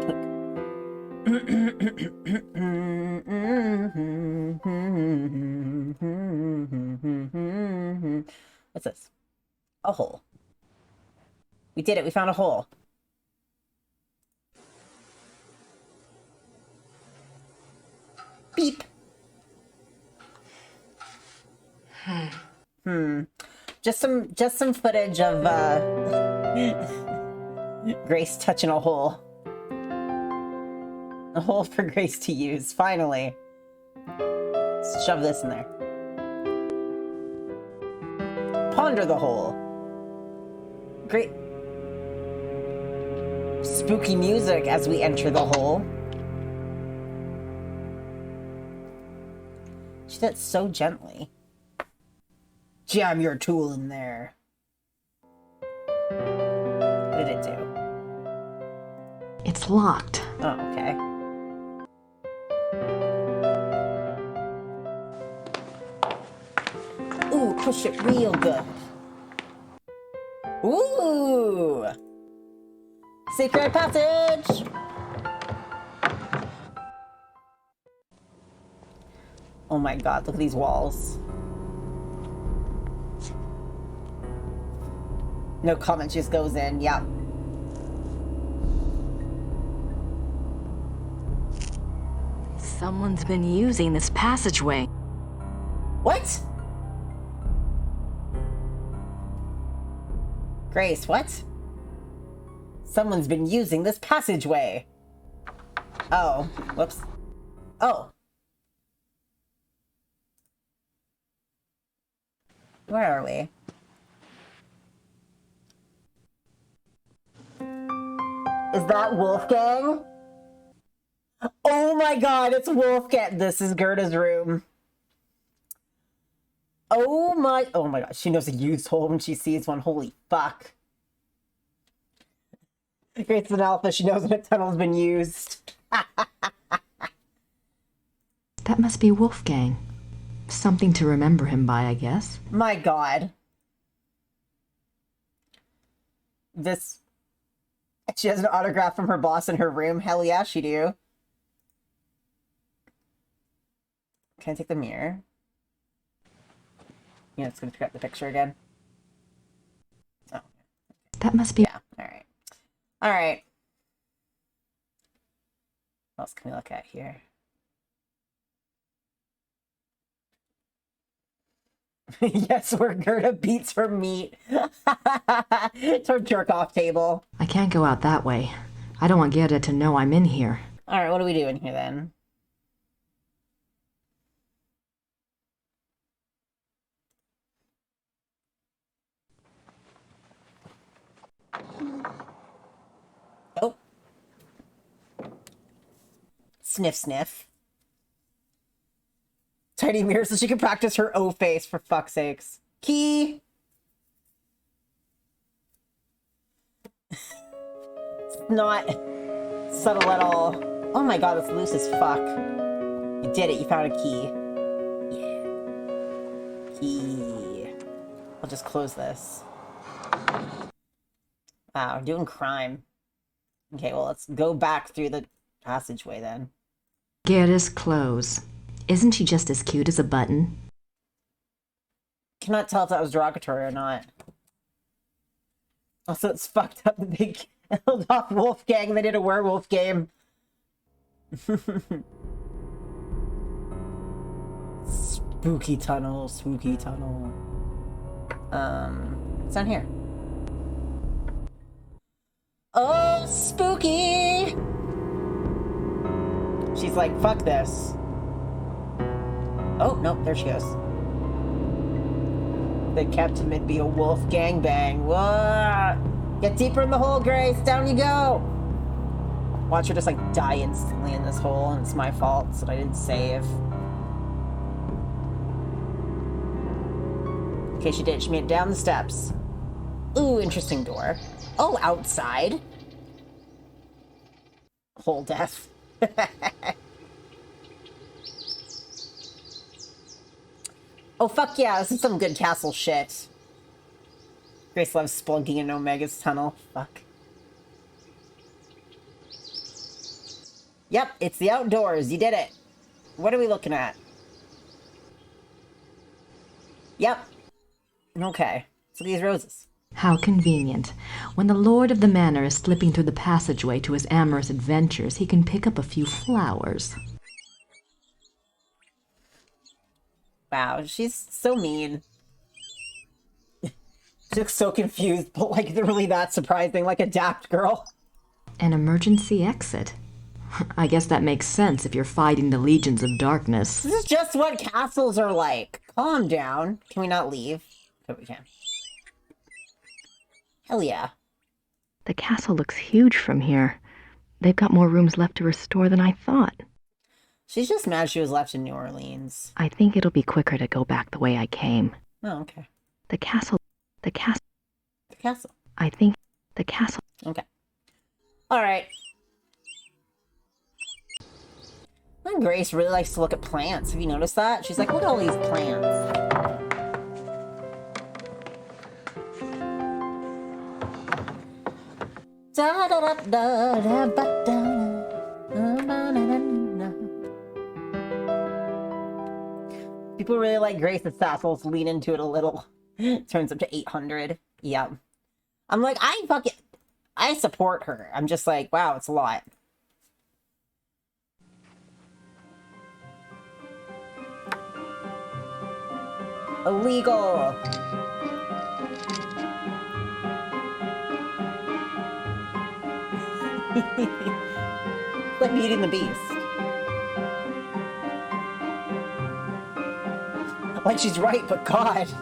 What's this? A hole. We did it. We found a hole. Beep. Just some footage of Grace touching a hole. A hole for Grace to use, finally. Let's shove this in there. Ponder the hole. Great. Spooky music as we enter the hole. She did it so gently. Jam your tool in there. What did it do? It's locked. Oh, okay. Ooh, push it real good. Ooh! Secret passage! Oh my god, look at these walls. No comment, just goes in, yep. Someone's been using this passageway. What? Grace, what? Someone's been using this passageway. Oh, whoops. Oh. Where are we? Is that Wolfgang? Oh my god, it's Wolfgang. This is Gerda's room. Oh my god. She knows a used hole when she sees one. Holy fuck. It's an alpha. She knows when a tunnel's been used. That must be Wolfgang. Something to remember him by, I guess. My god. This... She has an autograph from her boss in her room. Hell yeah, she do. Can I take the mirror? Yeah, it's gonna pick up the picture again. Oh. That must be... Yeah, alright. Alright. What else can we look at here? Yes, where Gerda beats her meat. It's her jerk-off table. I can't go out that way. I don't want Gerda to know I'm in here. Alright, what are we doing here then? Oh. Sniff, sniff. Tiny mirror so she can practice her O face, for fuck's sakes. Key! It's not subtle at all. Oh my god, it's loose as fuck. You did it, you found a key. Yeah. Key. I'll just close this. Wow, doing crime. Okay, well, let's go back through the passageway then. Gerda's clothes. Isn't she just as cute as a button? Cannot tell if that was derogatory or not. Also, it's fucked up that they killed off Wolfgang and they did a werewolf game. Spooky tunnel, spooky tunnel. It's down here. Oh, spooky! She's like, fuck this. Oh, nope, there she goes. They kept him, it'd be a wolf gangbang. What? Get deeper in the hole, Grace. Down you go. Watch her just like die instantly in this hole, and it's my fault that I didn't save. Okay, she did. She made it down the steps. Ooh, interesting door. Oh, outside. Hole death. Oh, fuck yeah, this is some good castle shit. Grace loves splunking in Omega's tunnel. Fuck. Yep, it's the outdoors. You did it. What are we looking at? Yep. Okay. So these roses. How convenient. When the lord of the manor is slipping through the passageway to his amorous adventures, he can pick up a few flowers. Wow, she's so mean. She looks so confused, but like they're really that surprising, like a daft girl. An emergency exit. I guess that makes sense if you're fighting the legions of darkness. This is just what castles are like. Calm down. Can we not leave? Oh, we can. Hell yeah. The castle looks huge from here. They've got more rooms left to restore than I thought. She's just mad she was left in New Orleans. I think it'll be quicker to go back the way I came. Oh, okay. The castle. The castle. I think the castle. Okay. Alright. And Grace really likes to look at plants. Have you noticed that? She's like, look at all these plants. Da da da da da ba da. People really like Grace's sassles. Lean into it a little. Turns up to 800. Yeah. I'm like, I support her. I'm just like, wow, it's a lot. Illegal. Like Beauty and the Beast. Like she's right, but God. Let's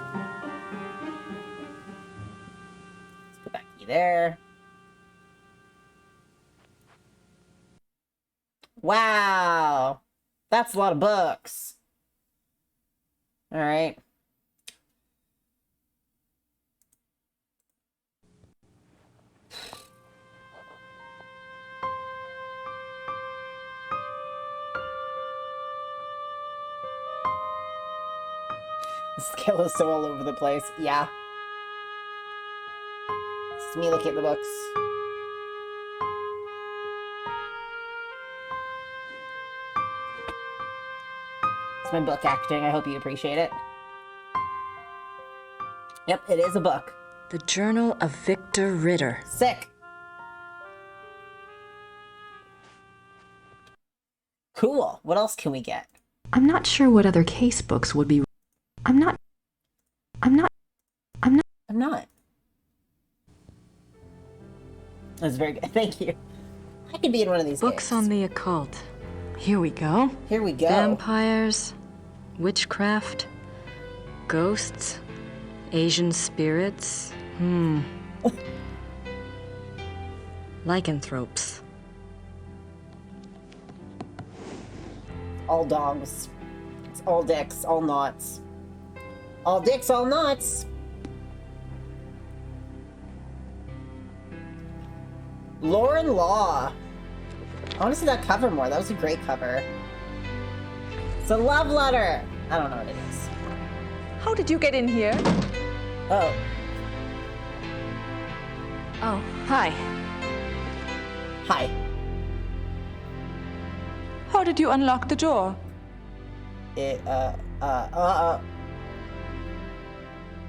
put that key there. Wow. That's a lot of books. All right. The scale is so all over the place. Yeah. It's me looking at the books. It's my book acting. I hope you appreciate it. Yep, it is a book. The Journal of Victor Ritter. Sick. Cool. What else can we get? I'm not sure what other case books would be. I'm not. That's very good. Thank you. I could be in one of these Books games. on the occult. Here we go. Here we go. Vampires, witchcraft, ghosts, Asian spirits. Lycanthropes. All dogs. It's all dicks, all knots. All dicks, all knots. Lauren Law. I want to see that cover more. That was a great cover. It's a love letter. I don't know what it is. How did you get in here? Oh. Oh, hi. Hi. How did you unlock the door?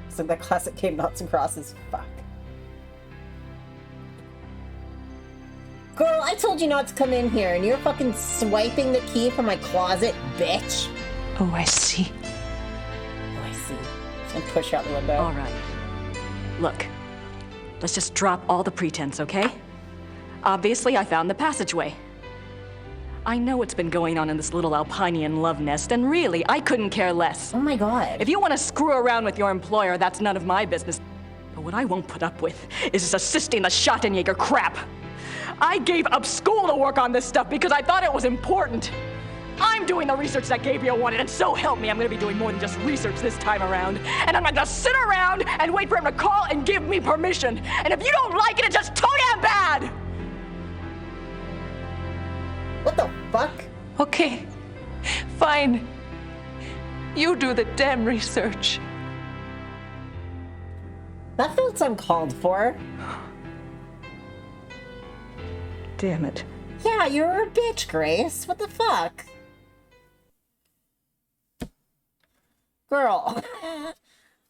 So that classic game, Knots and Crosses. Fuck. Girl, I told you not to come in here, and you're fucking swiping the key from my closet, bitch. Oh, I see. Oh, I see. Just gonna push out the window. All right. Look, let's just drop all the pretense, okay? Obviously, I found the passageway. I know what's been going on in this little Alpinian love nest, and really, I couldn't care less. Oh my God. If you want to screw around with your employer, that's none of my business. But what I won't put up with is assisting the Schottenjäger crap. I gave up school to work on this stuff because I thought it was important. I'm doing the research that Gabriel wanted, and so help me, I'm gonna be doing more than just research this time around. And I'm not gonna sit around and wait for him to call and give me permission. And if you don't like it, it's just too damn bad! What the fuck? Okay, fine. You do the damn research. That felt uncalled for. Damn it. Yeah, you're a bitch, Grace. What the fuck? Girl. That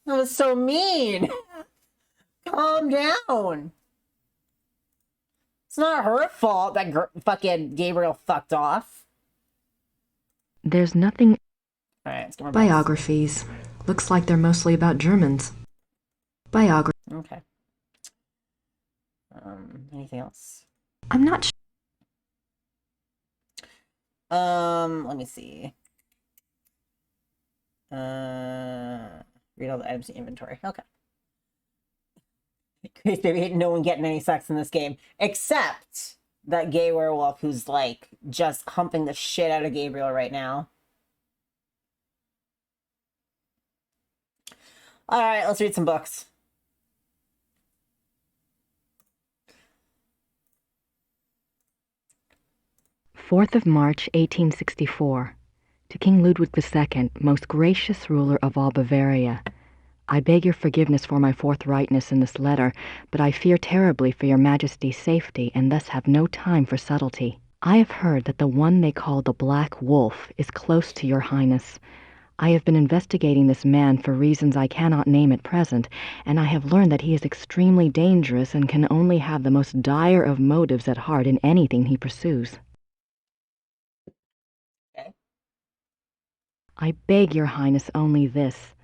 was so mean. Calm down. It's not her fault that fucking Gabriel fucked off. There's nothing... All right, let's get more Biographies. Looks like they're mostly about Germans. Okay. Anything else? I'm not sure. Let me see. Read all the items in inventory. Okay. Grace, baby, ain't no one getting any sex in this game. Except that gay werewolf who's, like, just humping the shit out of Gabriel right now. Alright, let's read some books. March 1864. To King Ludwig II, most gracious ruler of all Bavaria. I beg your forgiveness for my forthrightness in this letter, but I fear terribly for your Majesty's safety, and thus have no time for subtlety. I have heard that the one they call the Black Wolf is close to your Highness. I have been investigating this man for reasons I cannot name at present, and I have learned that he is extremely dangerous and can only have the most dire of motives at heart in anything he pursues. Okay. I beg your Highness only this.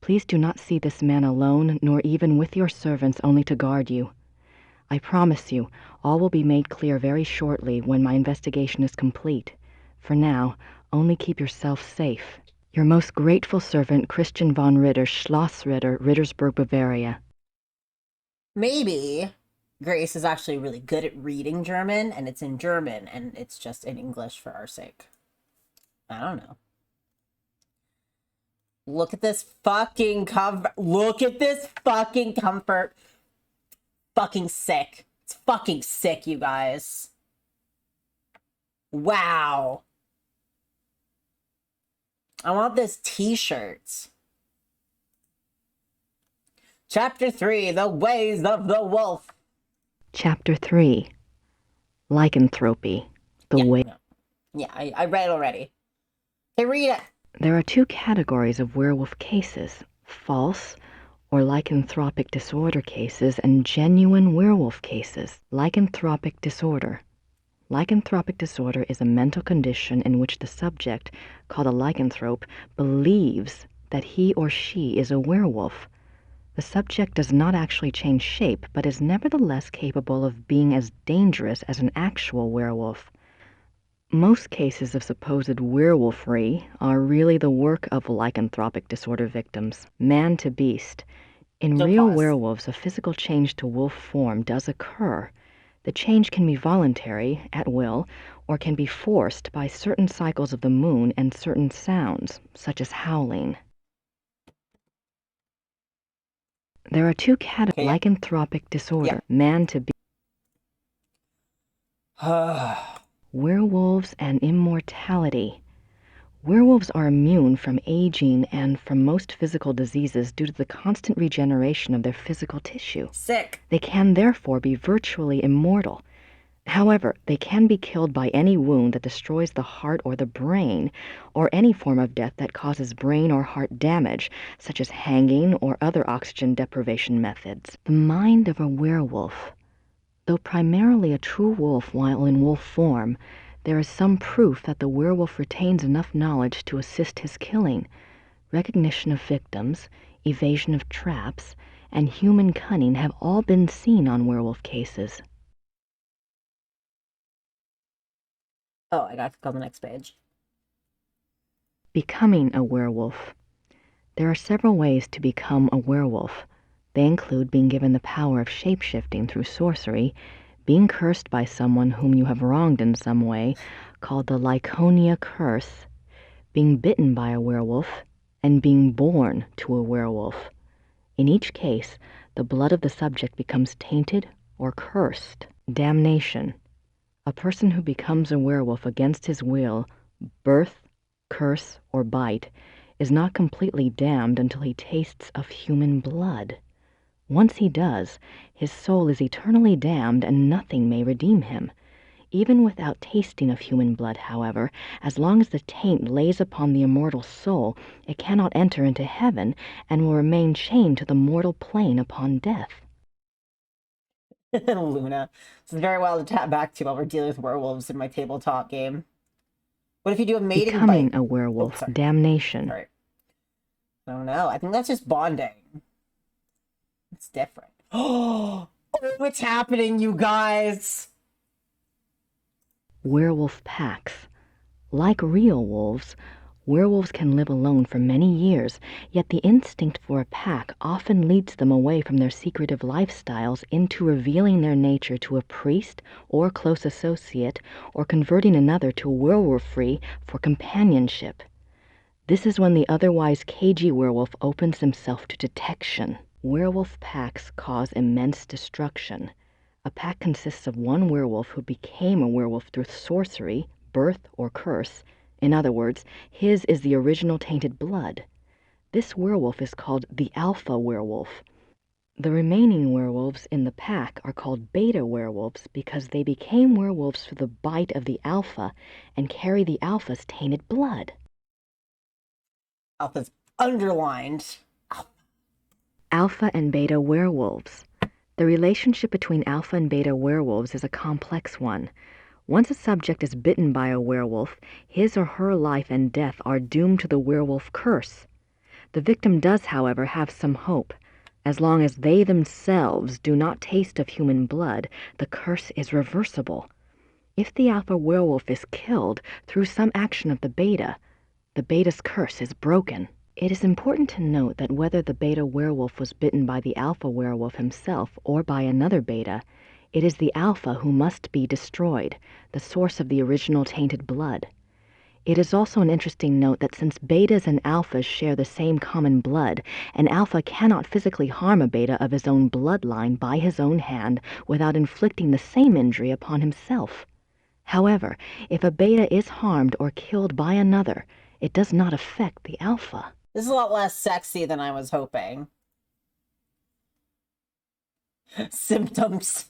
Please do not see this man alone, nor even with your servants only to guard you. I promise you, all will be made clear very shortly when my investigation is complete. For now, only keep yourself safe. Your most grateful servant, Christian von Ritter, Schloss Ritter, Rittersburg, Bavaria. Maybe Grace is actually really good at reading German, and it's in German, and it's just in English for our sake. I don't know. Look at this fucking comfort. Look at this fucking comfort. Fucking sick. It's fucking sick, you guys. Wow. I want this t-shirt. Chapter 3, The Ways of the Wolf. Chapter 3, Lycanthropy, the way... No. Yeah, I read it already. Okay, read it. There are two categories of werewolf cases, false or lycanthropic disorder cases and genuine werewolf cases. Lycanthropic disorder. Lycanthropic disorder is a mental condition in which the subject, called a lycanthrope, believes that he or she is a werewolf. The subject does not actually change shape, but is nevertheless capable of being as dangerous as an actual werewolf. Most cases of supposed werewolfery are really the work of lycanthropic disorder victims, man to beast. In real werewolves, a physical change to wolf form does occur. The change can be voluntary, at will, or can be forced by certain cycles of the moon and certain sounds, such as howling. There are two categories: lycanthropic disorder, man to beast. Werewolves and immortality. Werewolves are immune from aging and from most physical diseases due to the constant regeneration of their physical tissue. Sick. They can therefore be virtually immortal. However, they can be killed by any wound that destroys the heart or the brain, or any form of death that causes brain or heart damage, such as hanging or other oxygen deprivation methods. The mind of a werewolf. Though primarily a true wolf while in wolf form, there is some proof that the werewolf retains enough knowledge to assist his killing. Recognition of victims, evasion of traps, and human cunning have all been seen on werewolf cases. Oh, I got to go on the next page. Becoming a werewolf. There are several ways to become a werewolf. They include being given the power of shape-shifting through sorcery, being cursed by someone whom you have wronged in some way, called the Lyconia curse, being bitten by a werewolf, and being born to a werewolf. In each case, the blood of the subject becomes tainted or cursed. Damnation. A person who becomes a werewolf against his will, birth, curse, or bite, is not completely damned until he tastes of human blood. Once he does, his soul is eternally damned and nothing may redeem him. Even without tasting of human blood, however, as long as the taint lays upon the immortal soul, it cannot enter into heaven and will remain chained to the mortal plane upon death. Luna. This is very well to tap back to while we're dealing with werewolves in my tabletop game. What if you do a mating Becoming bite? a werewolf, sorry. damnation. Sorry. I don't know. I think that's just bonding. It's different. Oh, it's happening, you guys. Werewolf packs. Like real wolves, werewolves can live alone for many years, yet the instinct for a pack often leads them away from their secretive lifestyles into revealing their nature to a priest or close associate, or converting another to werewolfry for companionship. This is when the otherwise cagey werewolf opens himself to detection. Werewolf packs cause immense destruction. A pack consists of one werewolf who became a werewolf through sorcery, birth, or curse. In other words, his is the original tainted blood. This werewolf is called the alpha werewolf. The remaining werewolves in the pack are called beta werewolves because they became werewolves through the bite of the alpha and carry the alpha's tainted blood. Alpha's underlined. Alpha and beta werewolves. The relationship between alpha and beta werewolves is a complex one. Once a subject is bitten by a werewolf, his or her life and death are doomed to the werewolf curse. The victim does, however, have some hope. As long as they themselves do not taste of human blood, the curse is reversible. If the alpha werewolf is killed through some action of the beta's curse is broken. It is important to note that whether the beta werewolf was bitten by the alpha werewolf himself or by another beta, it is the alpha who must be destroyed, the source of the original tainted blood. It is also an interesting note that since betas and alphas share the same common blood, an alpha cannot physically harm a beta of his own bloodline by his own hand without inflicting the same injury upon himself. However, if a beta is harmed or killed by another, it does not affect the alpha. This is a lot less sexy than I was hoping. Symptoms.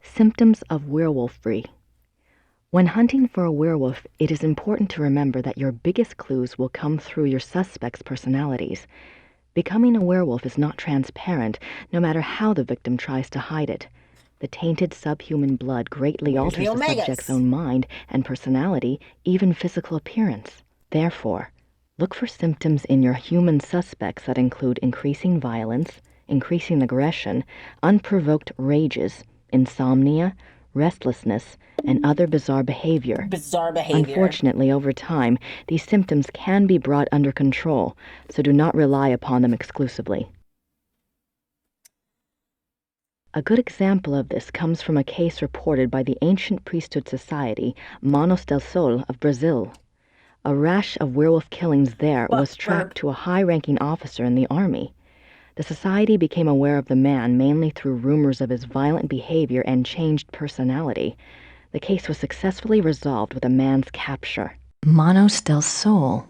Symptoms of werewolfery. When hunting for a werewolf, it is important to remember that your biggest clues will come through your suspects' personalities. Becoming a werewolf is not transparent, no matter how the victim tries to hide it. The tainted subhuman blood greatly alters the subject's own mind and personality, even physical appearance. Therefore, look for symptoms in your human suspects that include increasing violence, increasing aggression, unprovoked rages, insomnia, restlessness, and other bizarre behavior. Unfortunately, over time, these symptoms can be brought under control, so do not rely upon them exclusively. A good example of this comes from a case reported by the ancient priesthood society Manos del Sol of Brazil. A rash of werewolf killings there was tracked to a high-ranking officer in the army. The society became aware of the man mainly through rumors of his violent behavior and changed personality. The case was successfully resolved with a man's capture. Manos del Sol,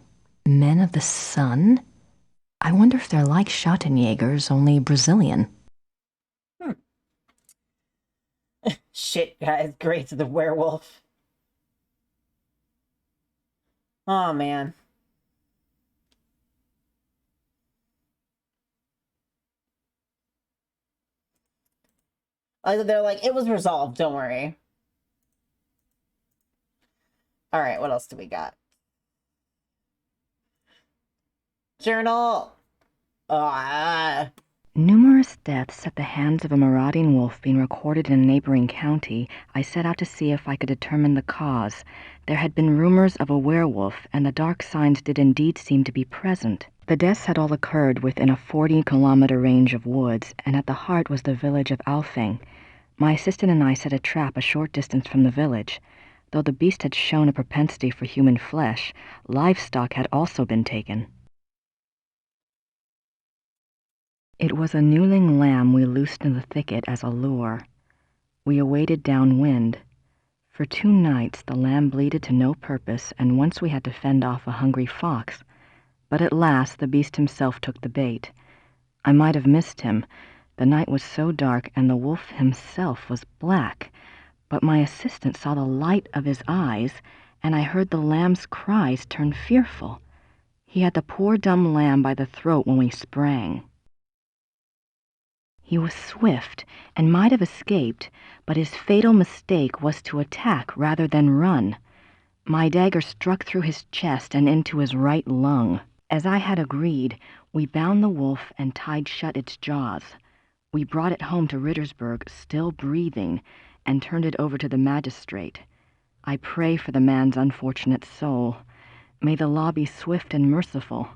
men of the sun? I wonder if they're like Schottenjägers, only Brazilian. Shit, guys, great to the werewolf. Oh, man. They're like, it was resolved, don't worry. All right, what else do we got? Journal. Numerous deaths at the hands of a marauding wolf being recorded in a neighboring county, I set out to see if I could determine the cause. There had been rumors of a werewolf, and the dark signs did indeed seem to be present. The deaths had all occurred within a 40-kilometer range of woods, and at the heart was the village of Alfeng. My assistant and I set a trap a short distance from the village. Though the beast had shown a propensity for human flesh, livestock had also been taken. It was a newling lamb we loosed in the thicket as a lure. We awaited downwind. For 2 nights the lamb bleated to no purpose, and once we had to fend off a hungry fox. But at last the beast himself took the bait. I might have missed him. The night was so dark, and the wolf himself was black. But my assistant saw the light of his eyes, and I heard the lamb's cries turn fearful. He had the poor dumb lamb by the throat when we sprang. He was swift and might have escaped, but his fatal mistake was to attack rather than run. My dagger struck through his chest and into his right lung. As I had agreed, we bound the wolf and tied shut its jaws. We brought it home to Rittersburg, still breathing, and turned it over to the magistrate. I pray for the man's unfortunate soul. May the law be swift and merciful.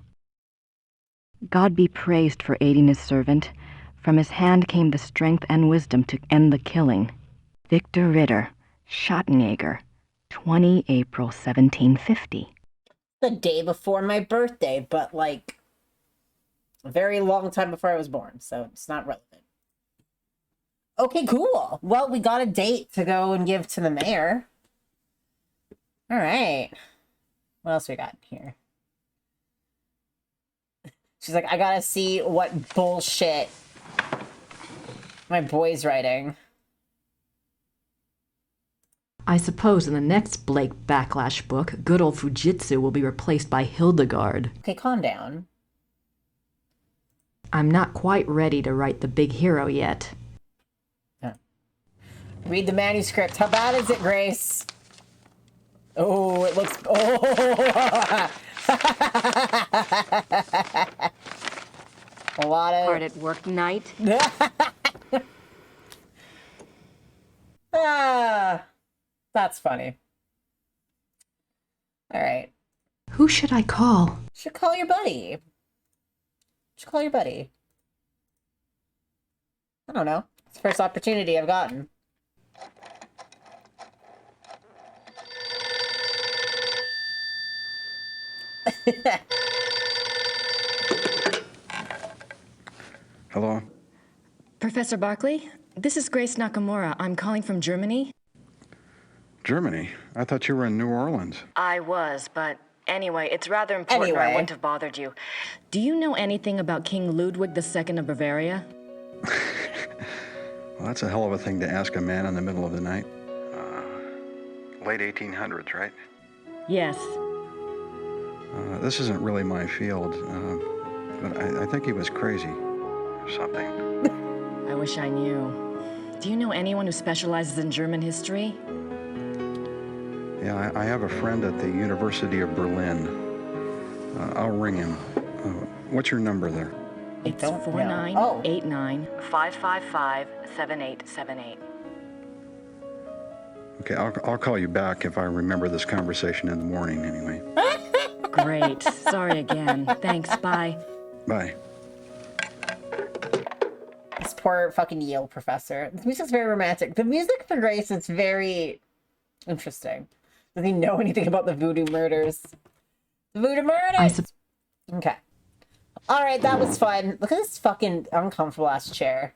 God be praised for aiding his servant. From his hand came the strength and wisdom to end the killing. Victor Ritter, Schottenjäger, 20 April 1750. The day before my birthday, but like a very long time before I was born, so it's not relevant. Okay, cool. Well, we got a date to go and give to the mayor. All right. What else we got here? She's like, I gotta see what bullshit my boy's writing. I suppose in the next Blake Backlash book, good old Fujitsu will be replaced by Hildegard. Okay, calm down. I'm not quite ready to write the big hero yet. Read the manuscript. How bad is it, Grace? Oh, it looks... Oh! A lot of... Hard at work night. That's funny. All right. Who should I call? Should call your buddy. Should call your buddy. I don't know. It's the first opportunity I've gotten. Hello? Professor Barkley, this is Grace Nakamura. I'm calling from Germany. Germany? I thought you were in New Orleans. I was, but anyway, it's rather important or I wouldn't have bothered you. Do you know anything about King Ludwig II of Bavaria? Well, that's a hell of a thing to ask a man in the middle of the night. Late 1800s, right? Yes. This isn't really my field, but I think he was crazy or something. I wish I knew. Do you know anyone who specializes in German history? Yeah, I have a friend at the University of Berlin. I'll ring him. What's your number there? It's 4989-555-7878. Okay, I'll call you back if I remember this conversation in the morning anyway. Great. Sorry again. Thanks. Bye. Bye. This poor fucking Yale professor. The music's very romantic. The music for Grace is very interesting. Does he know anything about the voodoo murders? The voodoo murders! Okay. Alright, that was fun. Look at this fucking uncomfortable ass chair.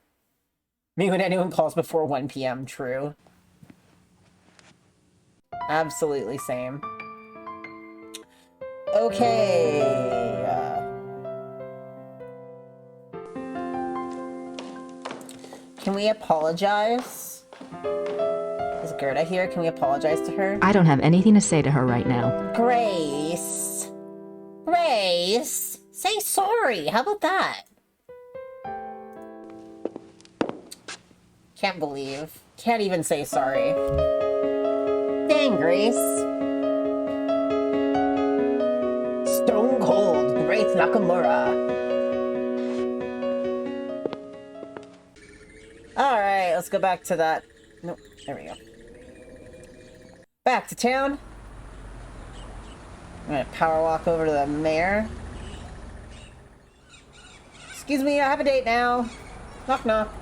Me when anyone calls before 1 p.m. True. Absolutely same. Okay. Can we apologize? Is Gerda here? Can we apologize to her? I don't have anything to say to her right now. Grace. Grace. Say sorry. How about that? Can't believe. Can't even say sorry. Dang, Grace. Stone Cold, Grace Nakamura. Alright, let's go back to that. Nope, there we go. Back to town. I'm gonna power walk over to the mayor. Excuse me, I have a date now. Knock, knock.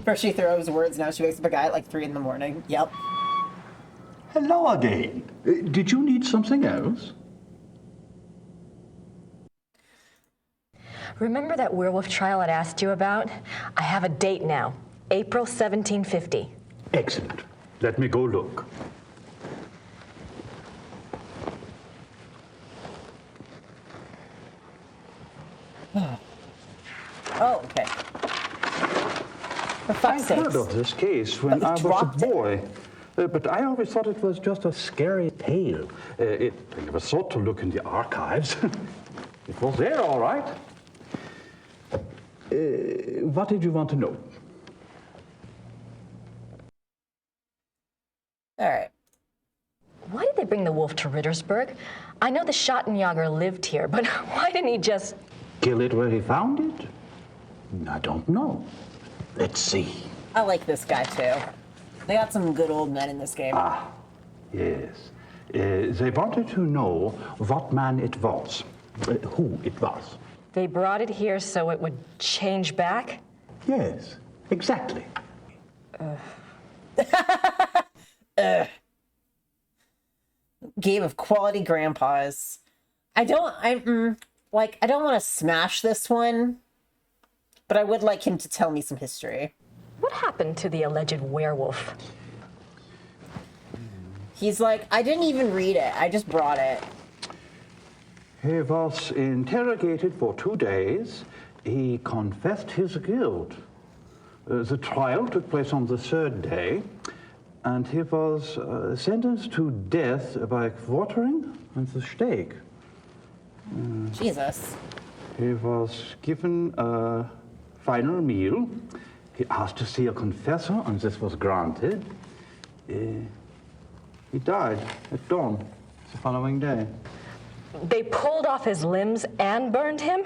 First she throws words, now she wakes up a guy at like 3 in the morning. Yep. Hello again. Did you need something else? Remember that werewolf trial I'd asked you about? I have a date now. April 1750. Excellent. Let me go look. Oh, okay. For fuck's I heard sakes. of this case when I was a boy, but I always thought it was just a scary tale. I never thought to look in the archives. It was there, all right. What did you want to know? All right. Why did they bring the wolf to Rittersburg? I know the Schottenjäger lived here, but why didn't he just... Kill it where he found it? I don't know. Let's see. I like this guy too. They got some good old men in this game. Ah, yes. They wanted to know what man it was, who it was. They brought it here so it would change back? Yes, exactly. Game of quality grandpas. I don't want to smash this one, but I would like him to tell me some history. What happened to the alleged werewolf? He's like, I didn't even read it. I just brought it. He was interrogated for 2 days. He confessed his guilt. The trial took place on the 3rd day, and he was sentenced to death by quartering and the stake. Jesus. He was given a final meal. He asked to see a confessor, and this was granted. He died at dawn the following day. They pulled off his limbs and burned him?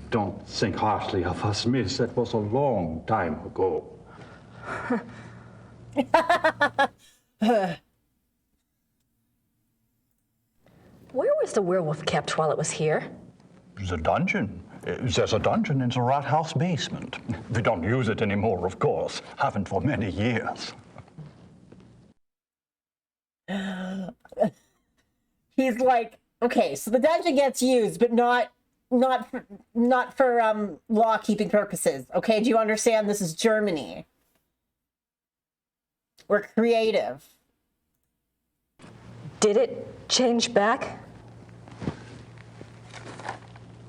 Don't think harshly of us, miss. That was a long time ago. Where was the werewolf kept while it was here? The dungeon. There's a dungeon in the rat house basement. We don't use it anymore, of course. Haven't for many years. He's like, okay, so the dungeon gets used, but not for law keeping purposes. Okay, do you understand? This is Germany. We're creative. Did it change back?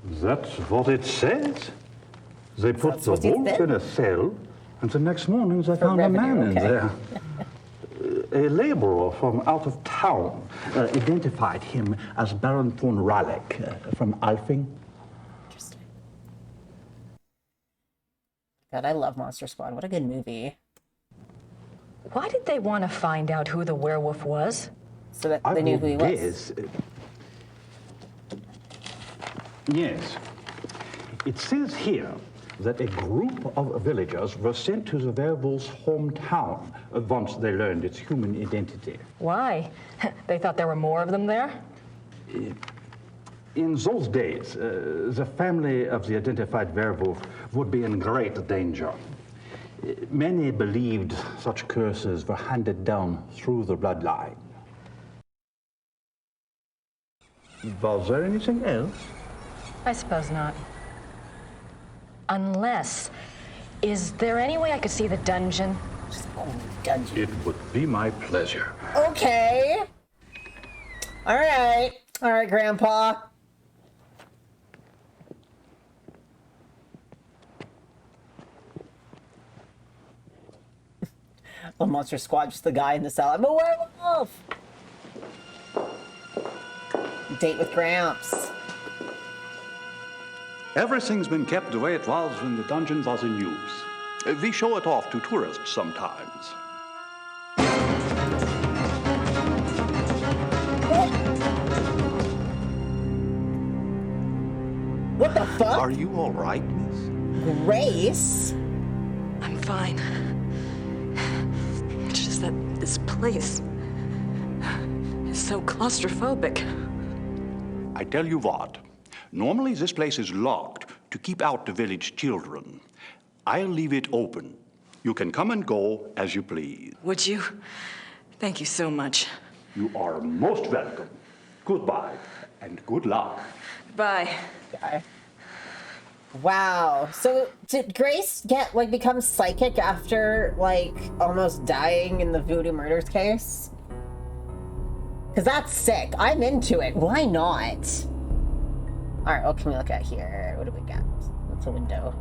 That's what it says. They put the wolf in a cell, and the next morning they found a man in there. A laborer from out of town identified him as Baron von Raleck from Alfing. Interesting. God, I love Monster Squad. What a good movie. Why did they want to find out who the werewolf was? So that they knew who he was. Yes. It says here that a group of villagers were sent to the werewolf's hometown once they learned its human identity. Why? They thought there were more of them there? In those days, the family of the identified werewolf would be in great danger. Many believed such curses were handed down through the bloodline. Was there anything else? I suppose not. Unless, is there any way I could see the dungeon? Dungeon. It would be my pleasure. Okay. All right, Grandpa. Well, Monster Squad, just the guy in the cell. I'm a werewolf. Date with Gramps. Everything's been kept the way it was when the dungeon was in use. We show it off to tourists sometimes. What the fuck? Are you all right, miss? Grace? I'm fine. It's just that this place is so claustrophobic. I tell you what, normally this place is locked to keep out the village children. I'll leave it open. You can come and go as you please. Would you? Thank you so much. You are most welcome. Goodbye and good luck. Bye. Guy. Wow. So did Grace become psychic after almost dying in the Voodoo Murders case? Because that's sick. I'm into it. Why not? Alright, what can we look at here? What do we got? That's a window.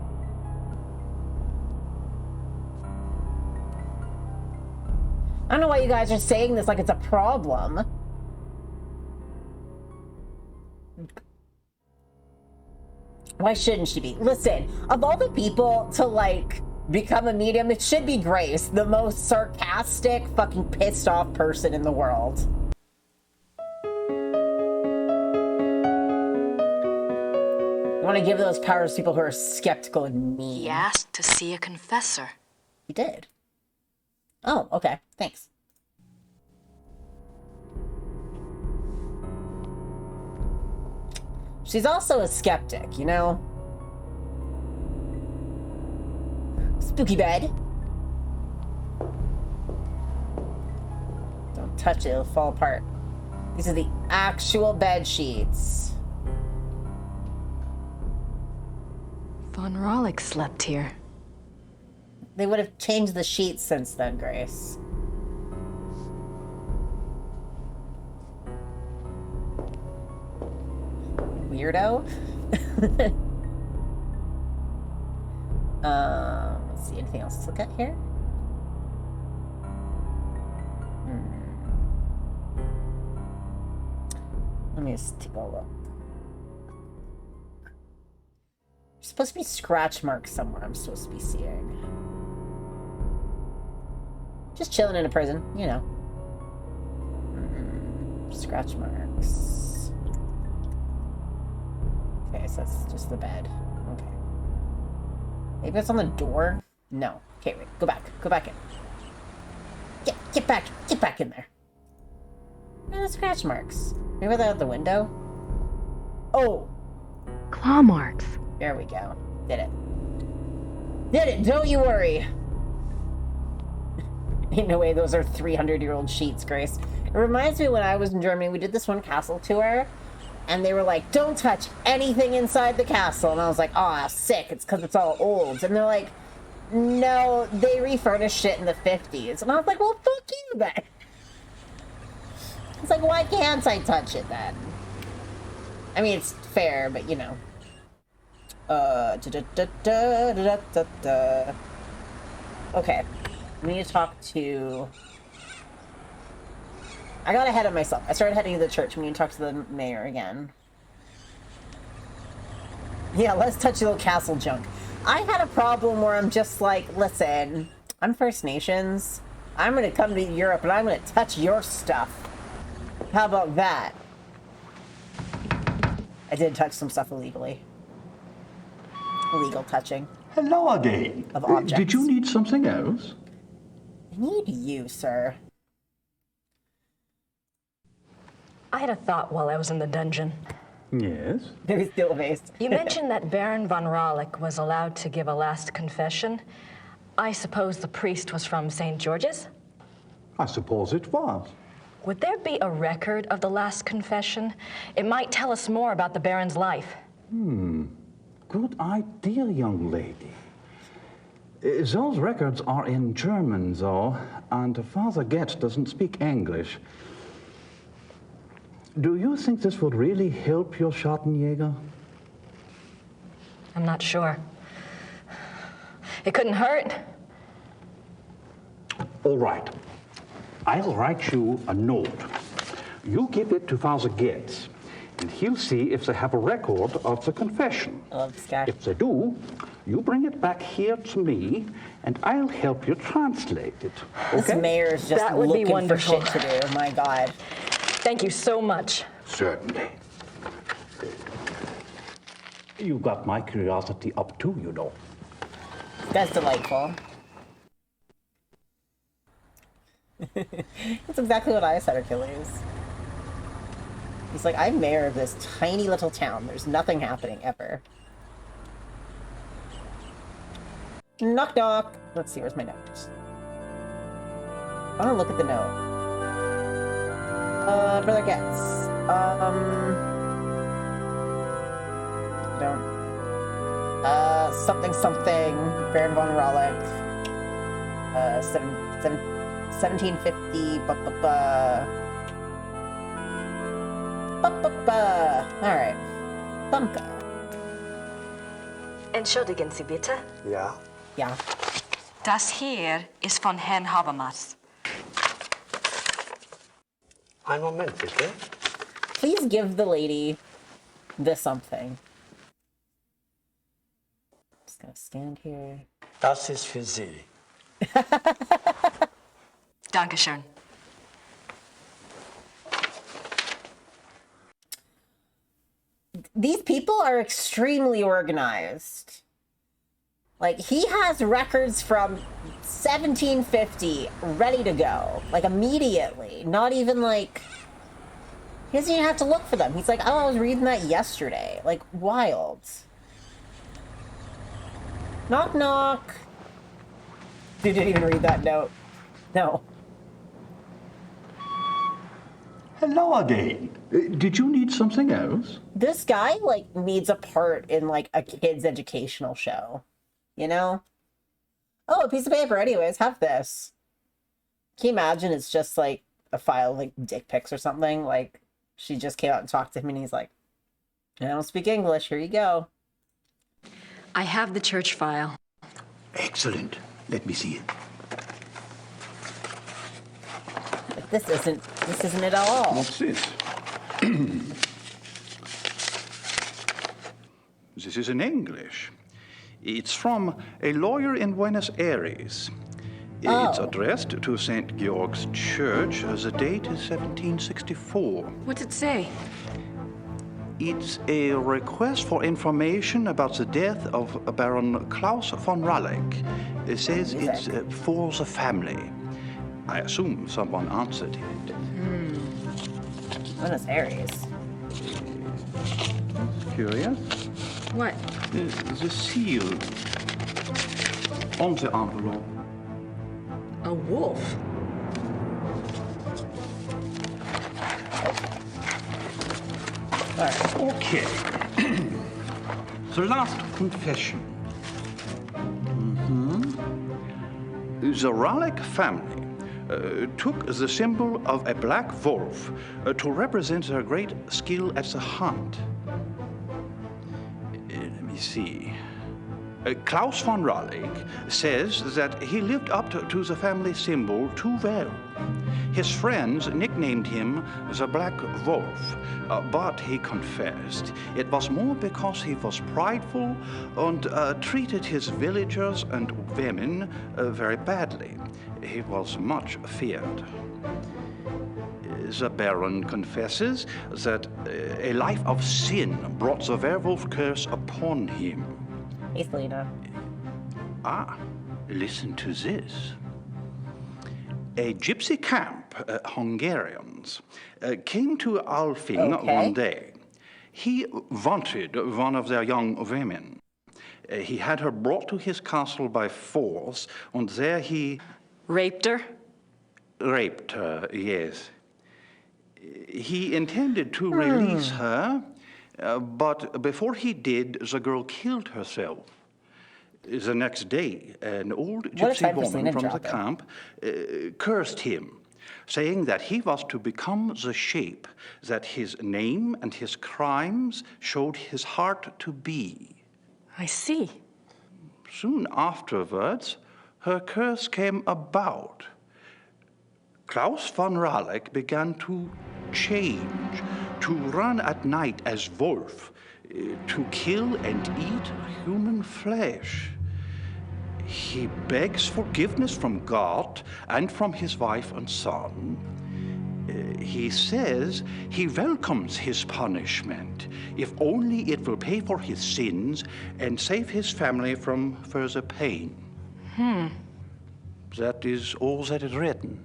I don't know why you guys are saying this like it's a problem. Why shouldn't she be? Listen, of all the people to, like, become a medium, it should be Grace, the most sarcastic, fucking pissed off person in the world. You want to give those powers to people who are skeptical and mean. He asked to see a confessor. He did. Oh, okay. Thanks. She's also a skeptic, you know? Spooky bed. Don't touch it, it'll fall apart. These are the actual bed sheets. Von Rollick slept here. They would have changed the sheets since then, Grace. Weirdo. Let's see, anything else to look at here? Let me just take a look. There's supposed to be scratch marks somewhere I'm supposed to be seeing. Just chilling in a prison, you know. Scratch marks. Okay, so that's just the bed. Okay. Maybe it's on the door? No. Okay, wait. Go back. Go back in. Get back in there. Where are the scratch marks? Maybe they're out the window? Oh! Claw marks. There we go. Did it. Did it! Don't you worry! Ain't no way those are 300-year-old sheets, Grace. It reminds me when I was in Germany, we did this one castle tour, and they were like, don't touch anything inside the castle. And I was like, oh, sick, it's because it's all old. And they're like, no, they refurbished it in the 50s. And I was like, well, fuck you then. It's like, why can't I touch it then? I mean, it's fair, but you know. Okay. We need to talk to... I got ahead of myself. I started heading to the church. We need to talk to the mayor again. Yeah, let's touch the little castle junk. I had a problem where I'm just like, listen, I'm First Nations. I'm going to come to Europe and I'm going to touch your stuff. How about that? I did touch some stuff illegally. Illegal touching. Hello again. Of objects. Did you need something else? I need you, sir. I had a thought while I was in the dungeon. Yes? Maybe still based. You mentioned that Baron von Rollick was allowed to give a last confession. I suppose the priest was from St. George's? I suppose it was. Would there be a record of the last confession? It might tell us more about the Baron's life. Good idea, young lady. Those records are in German, though, and Father Getz doesn't speak English. Do you think this would really help your Schattenjäger? I'm not sure. It couldn't hurt. All right. I'll write you a note. You give it to Father Getz, and he'll see if they have a record of the confession. I love this guy. If they do, you bring it back here to me, and I'll help you translate it. Okay? This mayor is just That would be looking for wonderful. shit to do. My God. Thank you so much. Certainly. You got my curiosity up too, you know. That's delightful. That's exactly what I said, Achilles. He's like, I'm mayor of this tiny little town. There's nothing happening ever. Knock knock. Let's see, where's my note? I want to look at the note. Brother Getz. Don't. Something. Baron von Rollick. 1750. Alright. Danke. Entschuldigen Sie bitte. Ja? Ja. Das hier ist von Herrn Habermas. Einen Moment, bitte. Please give the lady this something. Just gonna stand here. Das ist für Sie. Dankeschön. These people are extremely organized. Like, he has records from 1750 ready to go. Like, immediately. Not even, like... He doesn't even have to look for them. He's like, oh, I was reading that yesterday. Like, wild. Knock, knock. You didn't even read that note. No. Hello again. Did you need something else? This guy, like, needs a part in, like, a kid's educational show. You know? Oh, a piece of paper. Anyways, have this. Can you imagine it's just, like, a file of, like, dick pics or something? Like, she just came out and talked to him, and he's like, I don't speak English. Here you go. I have the church file. Excellent. Let me see it. But this isn't it at all. What's this? This is in English. It's from a lawyer in Buenos Aires. It's addressed to St. Georg's Church. The date is 1764. What's it say? It's a request for information about the death of Baron Klaus von Ralleck. It says it's for the family. I assume someone answered it. Buenos Aires. Curious? What? The seal on the envelope. A wolf? Okay. The last confession. The Ralleck family took the symbol of a black wolf to represent their great skill at the hunt. Let me see. Klaus von Ralleck says that he lived up to the family symbol too well. His friends nicknamed him the Black Wolf, but he confessed it was more because he was prideful and treated his villagers and women very badly. He was much feared. The Baron confesses that a life of sin brought the werewolf curse upon him. Hey, Selena. Listen to this. A gypsy camp, Hungarians, came to Alfing one day. He wanted one of their young women. He had her brought to his castle by force, and there he... Raped her? Raped her, yes. He intended to release her, but before he did, the girl killed herself. The next day, an old gypsy woman from the camp cursed him, saying that he was to become the shape that his name and his crimes showed his heart to be. I see. Soon afterwards, her curse came about. Klaus von Ralleck began to change, to run at night as wolf, to kill and eat human flesh. He begs forgiveness from God and from his wife and son. He says he welcomes his punishment, if only it will pay for his sins and save his family from further pain. That is all that is written.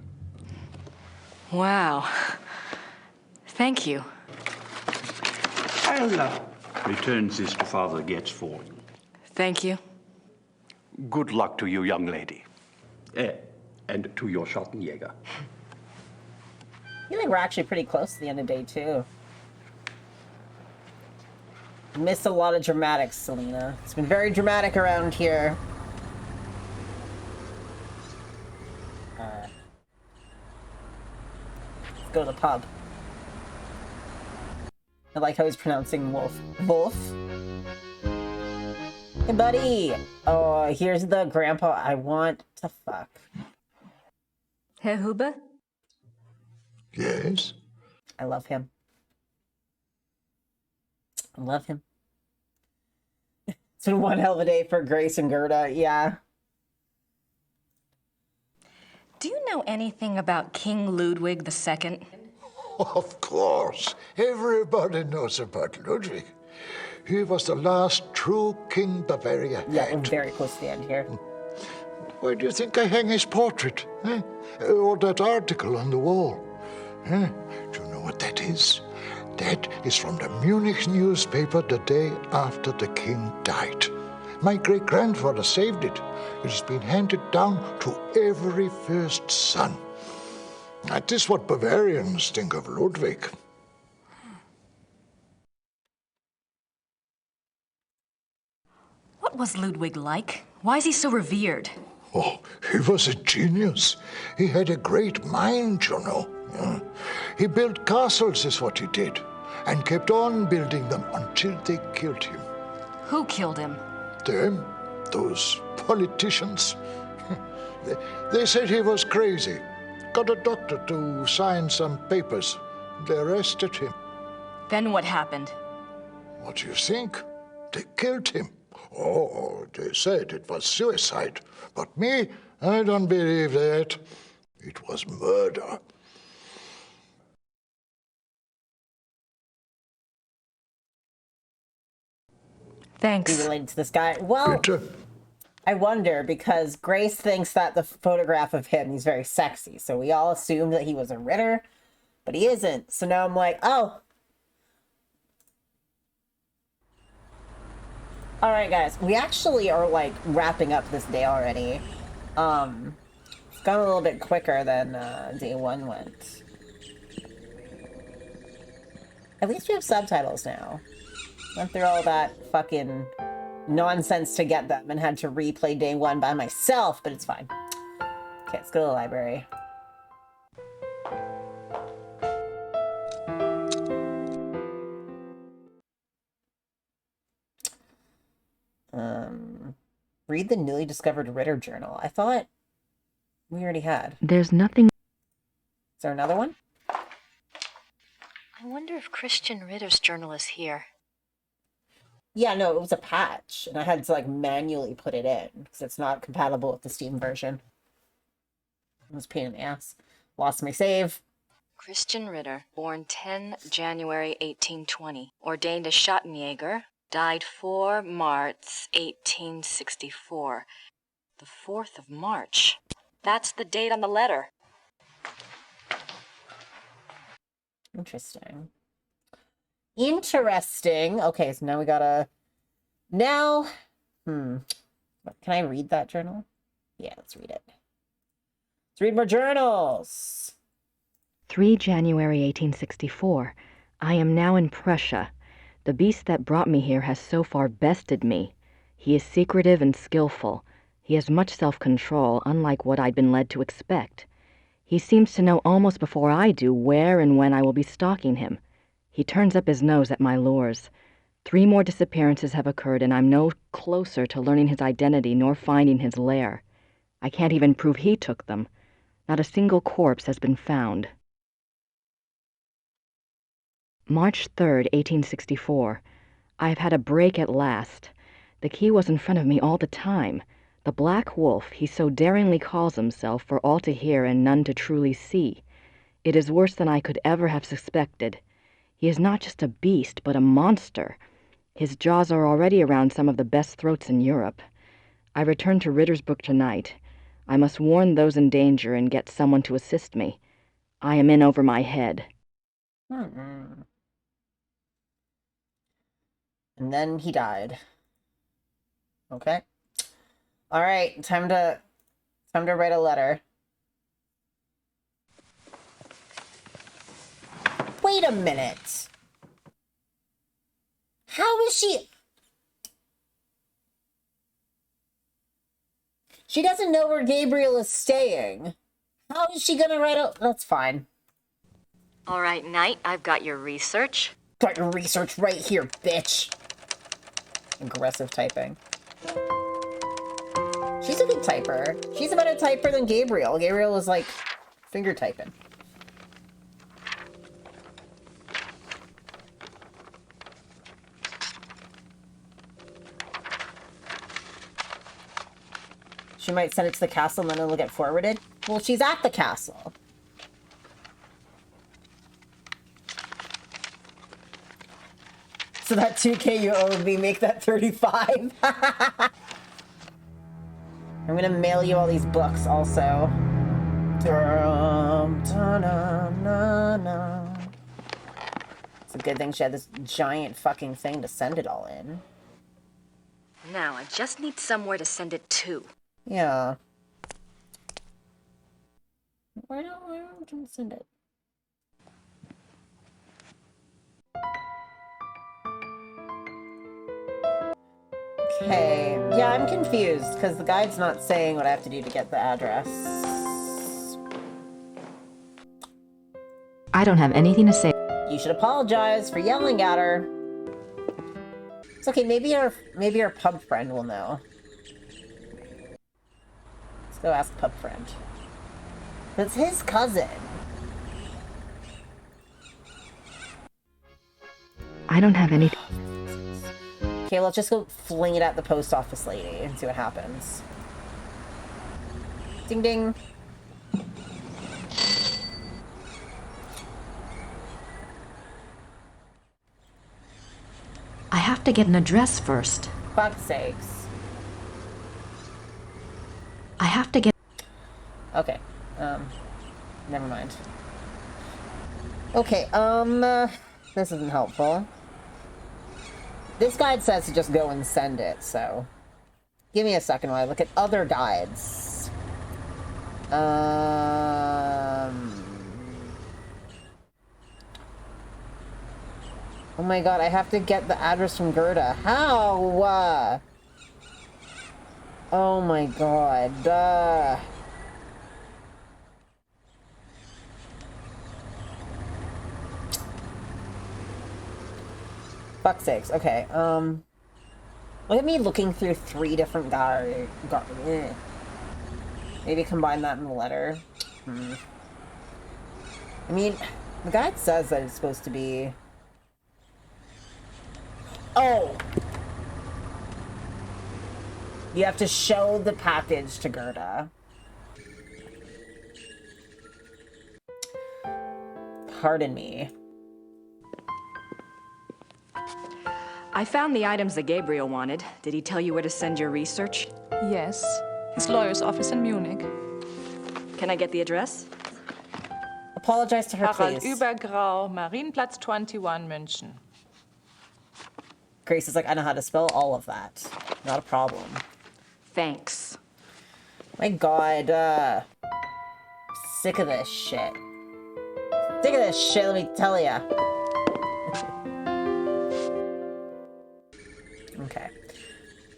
Wow. Thank you. I'll return this to Father Getz for you. Thank you. Good luck to you, young lady. And to your Schottenjäger. I feel like we're actually pretty close to the end of day 2. Missed a lot of dramatics, Selena. It's been very dramatic around here. Let's go to the pub. I like how he's pronouncing wolf. Wolf. Hey, buddy. Oh, here's the grandpa I want to fuck. Herr Huber? Yes? I love him. I love him. It's been one hell of a day for Grace and Gerda, yeah. Do you know anything about King Ludwig II? Of course. Everybody knows about Ludwig. He was the last true King Bavaria had. Yeah, we're very close to the end here. Why do you think I hang his portrait? Eh? Or that article on the wall? Eh? Do you know what that is? That is from the Munich newspaper the day after the king died. My great-grandfather saved it. It has been handed down to every first son. That is what Bavarians think of Ludwig. What was Ludwig like? Why is he so revered? Oh, he was a genius. He had a great mind, you know. He built castles, is what he did, and kept on building them until they killed him. Who killed him? Them, those politicians. They said he was crazy. Got a doctor to sign some papers. They arrested him. Then what happened? What do you think? They killed him. Oh, they said it was suicide. But me, I don't believe that. It was murder. Thanks. Be related to this guy. Well, Bitte? I wonder, because Grace thinks that the photograph of him, he's very sexy. So we all assumed that he was a Ritter, but he isn't. So now I'm like, oh. All right, guys. We actually are, like, wrapping up this day already. It's gone a little bit quicker than day one went. At least we have subtitles now. Went through all that fucking nonsense to get them and had to replay day one by myself, but it's fine. Okay, let's go to the library. Read the newly discovered Ritter journal. I thought we already had. There's nothing. Is there another one? I wonder if Christian Ritter's journal is here. Yeah, no, it was a patch, and I had to, like, manually put it in, because it's not compatible with the Steam version. It was a pain in the ass. Lost my save. Christian Ritter, born 10 January 1820, ordained a Schottenjäger, died 4 March 1864. The 4th of March. That's the date on the letter. Interesting. Interesting. Okay, so now we gotta... Now... Can I read that journal? Yeah, let's read it. Let's read more journals! 3 January 1864. I am now in Prussia. The beast that brought me here has so far bested me. He is secretive and skillful. He has much self-control, unlike what I'd been led to expect. He seems to know almost before I do where and when I will be stalking him. He turns up his nose at my lures. 3 more disappearances have occurred, and I'm no closer to learning his identity nor finding his lair. I can't even prove he took them. Not a single corpse has been found. March 3rd, 1864. I have had a break at last. The key was in front of me all the time. The Black Wolf, he so daringly calls himself, for all to hear and none to truly see. It is worse than I could ever have suspected. He is not just a beast, but a monster. His jaws are already around some of the best throats in Europe. I return to Ritter's book tonight. I must warn those in danger and get someone to assist me. I am in over my head. And then he died. Okay. All right, time to write a letter. Wait a minute. How is she? She doesn't know where Gabriel is staying. How is she gonna write a... That's fine. All right, Knight, I've got your research. Got your research right here, bitch. Aggressive typing. She's a good typer. She's a better typer than Gabriel. Gabriel was like finger typing. She might send it to the castle and then it'll get forwarded. Well, she's at the castle. So that 2K you owed me, make that 35. I'm gonna mail you all these books also. It's a good thing she had this giant fucking thing to send it all in. Now, I just need somewhere to send it to. Yeah. Why don't you send it? Okay. Yeah, I'm confused because the guide's not saying what I have to do to get the address. I don't have anything to say. You should apologize for yelling at her. It's okay, maybe our pub friend will know. Let's go ask pub friend. It's his cousin. I don't have anything. Okay, let's just go fling it at the post office lady and see what happens. Ding ding. I have to get an address first. Fuck's sakes. I have to get... Okay. Never mind. Okay, this isn't helpful. This guide says to just go and send it, so... Give me a second while I look at other guides. Oh my god, I have to get the address from Gerda. How? Oh my god. Fuck's sakes. Okay, look at me looking through 3 different maybe combine that in the letter. I mean, the guide says that it's supposed to be... Oh! You have to show the package to Gerda. Pardon me. I found the items that Gabriel wanted. Did he tell you where to send your research? Yes. His lawyer's office in Munich. Can I get the address? Apologize to her, Harald please. Übergrau, Marienplatz 21, München. Grace is like, I know how to spell all of that. Not a problem. Thanks. My god, sick of this shit. Sick of this shit, let me tell ya. Okay.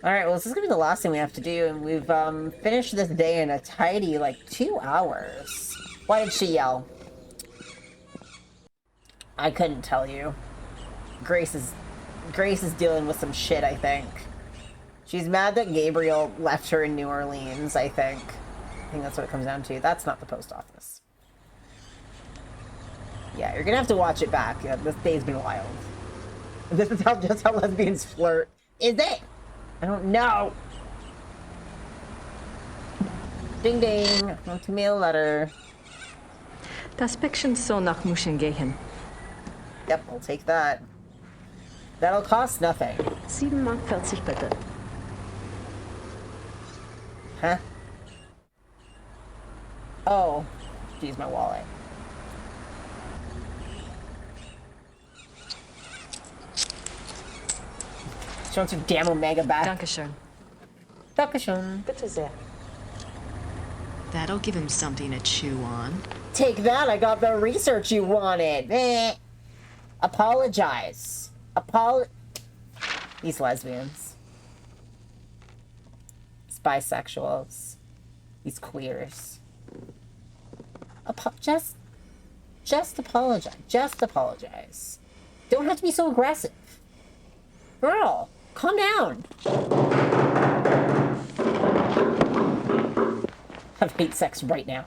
Alright, well, this is gonna be the last thing we have to do, and we've, finished this day in a tidy, like, 2 hours. Why did she yell? I couldn't tell you. Grace is dealing with some shit, I think. She's mad that Gabriel left her in New Orleans, I think. I think that's what it comes down to. That's not the post office. Yeah, you're gonna have to watch it back. Yeah, this day's been wild. This is just how lesbians flirt. Is it? I don't know. Ding ding. Want to mail a letter. Das Päckchen soll nach München gehen. Yep, I'll take that. That'll cost nothing. 7,40 Mark bitte. Huh? Oh. Use my wallet. She wants her damn Omega back. Dankeschön. Dankeschön. Bitte sehr. That'll give him something to chew on. Take that, I got the research you wanted. Apologize. These lesbians. These bisexuals. These queers. Just apologize. Just apologize. Don't have to be so aggressive. Girl, calm down. I hate sex right now.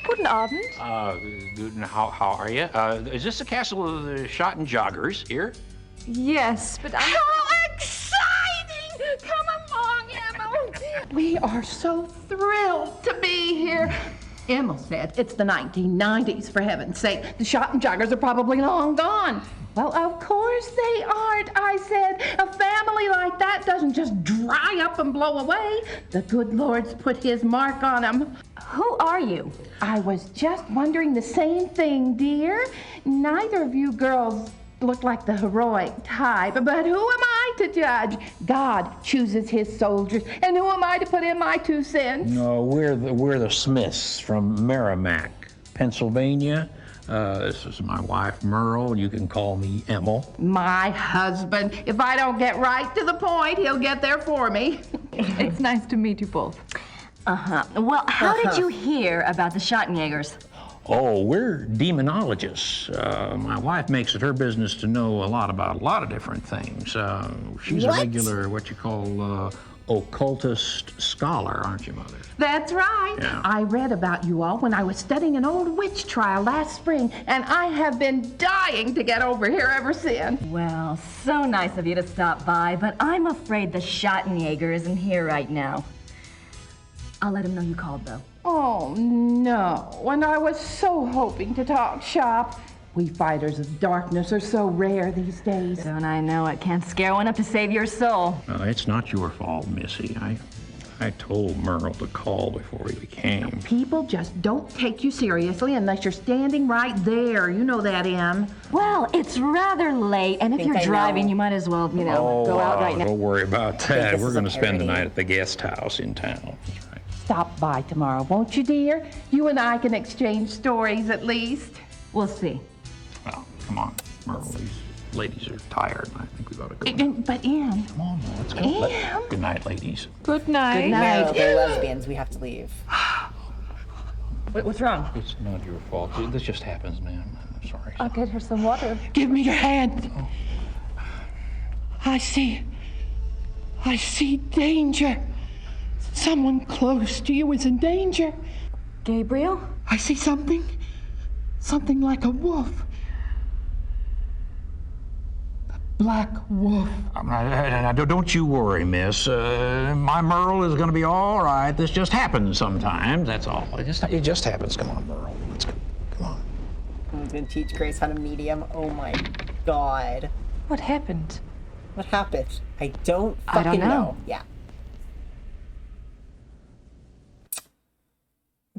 Guten Abend. How are you? Is this the castle of the shot and joggers here? Yes, but I'm... How exciting! Come along, Emma. We are so thrilled to be here. Emma said it's the 1990s, for heaven's sake. The shot and joggers are probably long gone. Well, of course they aren't, I said. A family like that doesn't just dry up and blow away. The good Lord's put his mark on them. Who are you? I was just wondering the same thing, dear. Neither of you girls look like the heroic type, but who am I to judge? God chooses his soldiers, and who am I to put in my 2 cents? No, we're the Smiths from Merrimack, Pennsylvania. This is my wife, Merle. You can call me Emil. My husband. If I don't get right to the point, he'll get there for me. It's nice to meet you both. Well, how did you hear about the Schottenjägers? Oh, we're demonologists. My wife makes it her business to know a lot about a lot of different things. She's a regular, what you call, occultist scholar, aren't you, Mother? That's right. Yeah. I read about you all when I was studying an old witch trial last spring, and I have been dying to get over here ever since. Well, so nice of you to stop by, but I'm afraid the Schottenjäger isn't here right now. I'll let him know you called, though. Oh, no. And I was so hoping to talk shop. We fighters of darkness are so rare these days. Don't I know it? Can't scare one up to save your soul. It's not your fault, Missy. I told Merle to call before he came. People just don't take you seriously unless you're standing right there. You know that, Em. Well, it's rather late, and if you're driving, you might as well, go out right now. Don't worry about that. We're going to spend the parody. night at the guest house in town. That's right. Stop by tomorrow, won't you, dear? You and I can exchange stories at least. We'll see. Well, come on, Merle. These ladies are tired. I think we ought to go. But Em. Come on, let's go. Good night, ladies. Good night. Good night. No, they're lesbians. We have to leave. What's wrong? It's not your fault. This just happens, man. I'm sorry. I'll get her some water. Give me your hand. Oh. I see danger. Someone close to you is in danger. Gabriel? I see something like a wolf. A black wolf. Don't you worry, miss. My Merle is going to be all right. This just happens sometimes, that's all. It just happens. Come on, Merle. Let's go. Come on. I'm going to teach Grace how to medium. Oh, my God. What happened? What happened? I don't fucking know. Yeah.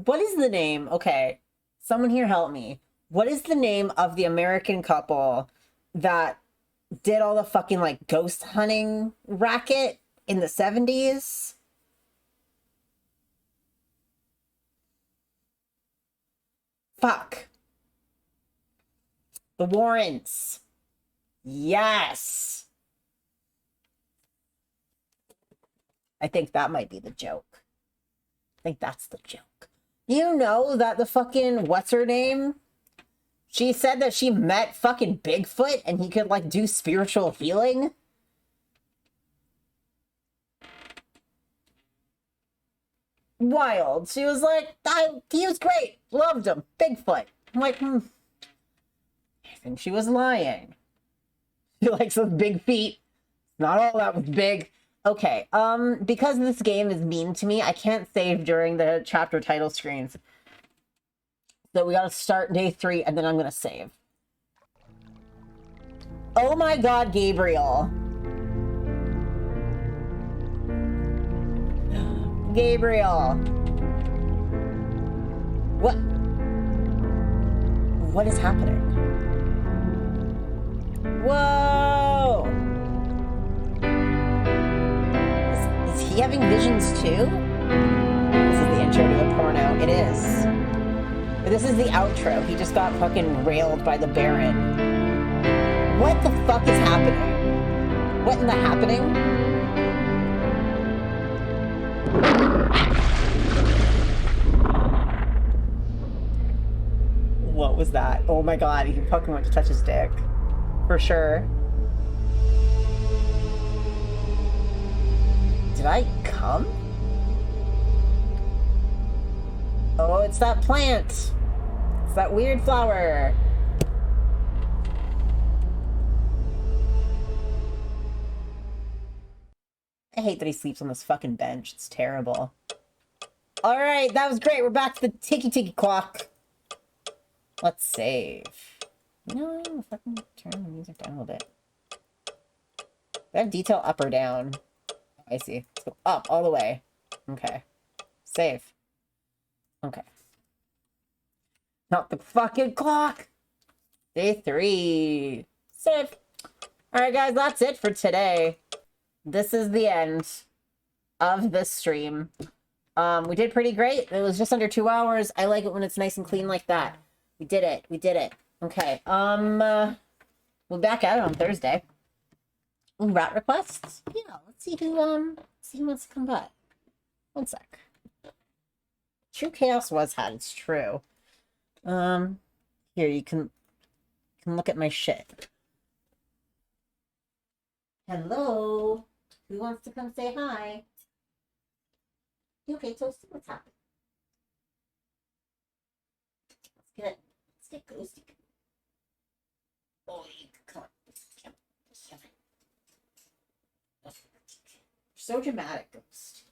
What is the name? Okay, someone here help me. What is the name of the American couple that did all the fucking like ghost hunting racket in the 70s? Fuck. The Warrens. Yes. I think that might be the joke. I think that's the joke. You know that the fucking, what's her name? She said that she met fucking Bigfoot and he could like do spiritual healing. Wild. She was like, he was great. Loved him. Bigfoot. I'm like, I think she was lying. She likes those big feet. Not all that was big. Okay, because this game is mean to me, I can't save during the chapter title screens. So we gotta start day 3, and then I'm gonna save. Oh my God, Gabriel. Gabriel. What is happening? Whoa! Is he having visions too? This is the intro to the porno. It is. This is the outro. He just got fucking railed by the Baron. What the fuck is happening? What in the happening? What was that? Oh my god, he fucking went to touch his dick. For sure. Did I come? Oh, it's that plant. It's that weird flower. I hate that he sleeps on this fucking bench. It's terrible. Alright, that was great. We're back to the tiki clock. Let's save. No, I'm gonna fucking turn the music down a little bit. Do I have detail up or down? I see. Let's go up all the way. Okay. Save. Okay. Not the fucking clock! Day 3. Save. Alright guys, that's it for today. This is the end of this stream. We did pretty great. It was just under 2 hours. I like it when it's nice and clean like that. We did it. We did it. Okay. We'll back at it on Thursday. Ooh, rat requests? Yeah, let's see who wants to come by. One sec. True Chaos was had, it's true. Here, you can look at my shit. Hello? Who wants to come say hi? Okay, Toasty, what's happening? Let's get Ghosty. Oh, come on. Come on. You're so dramatic, Ghost.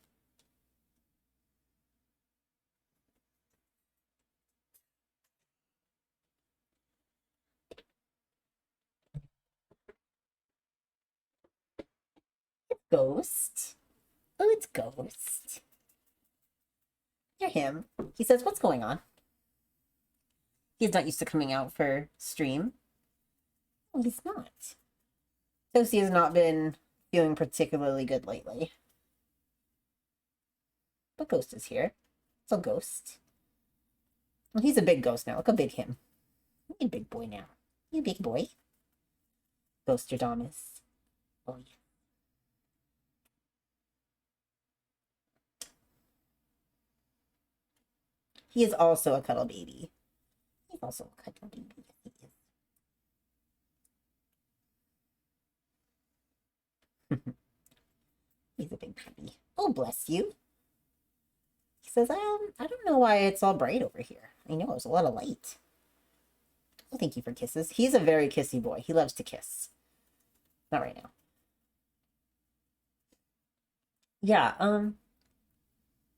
Ghost. Oh, it's Ghost. You're him. He says, what's going on? He's not used to coming out for stream. Oh, he's not. Toasty has not been feeling particularly good lately. But Ghost is here. So Ghost. Well, he's a big ghost now. Look how big him. You're a big boy now. You big boy. Ghostradamus. Oh, yeah. He is also a cuddle baby. He's also a cuddle baby. He is. He's a big baby. Oh, bless you. He says, I don't know why it's all bright over here. I know, it's a lot of light. Oh, thank you for kisses. He's a very kissy boy. He loves to kiss. Not right now. Yeah,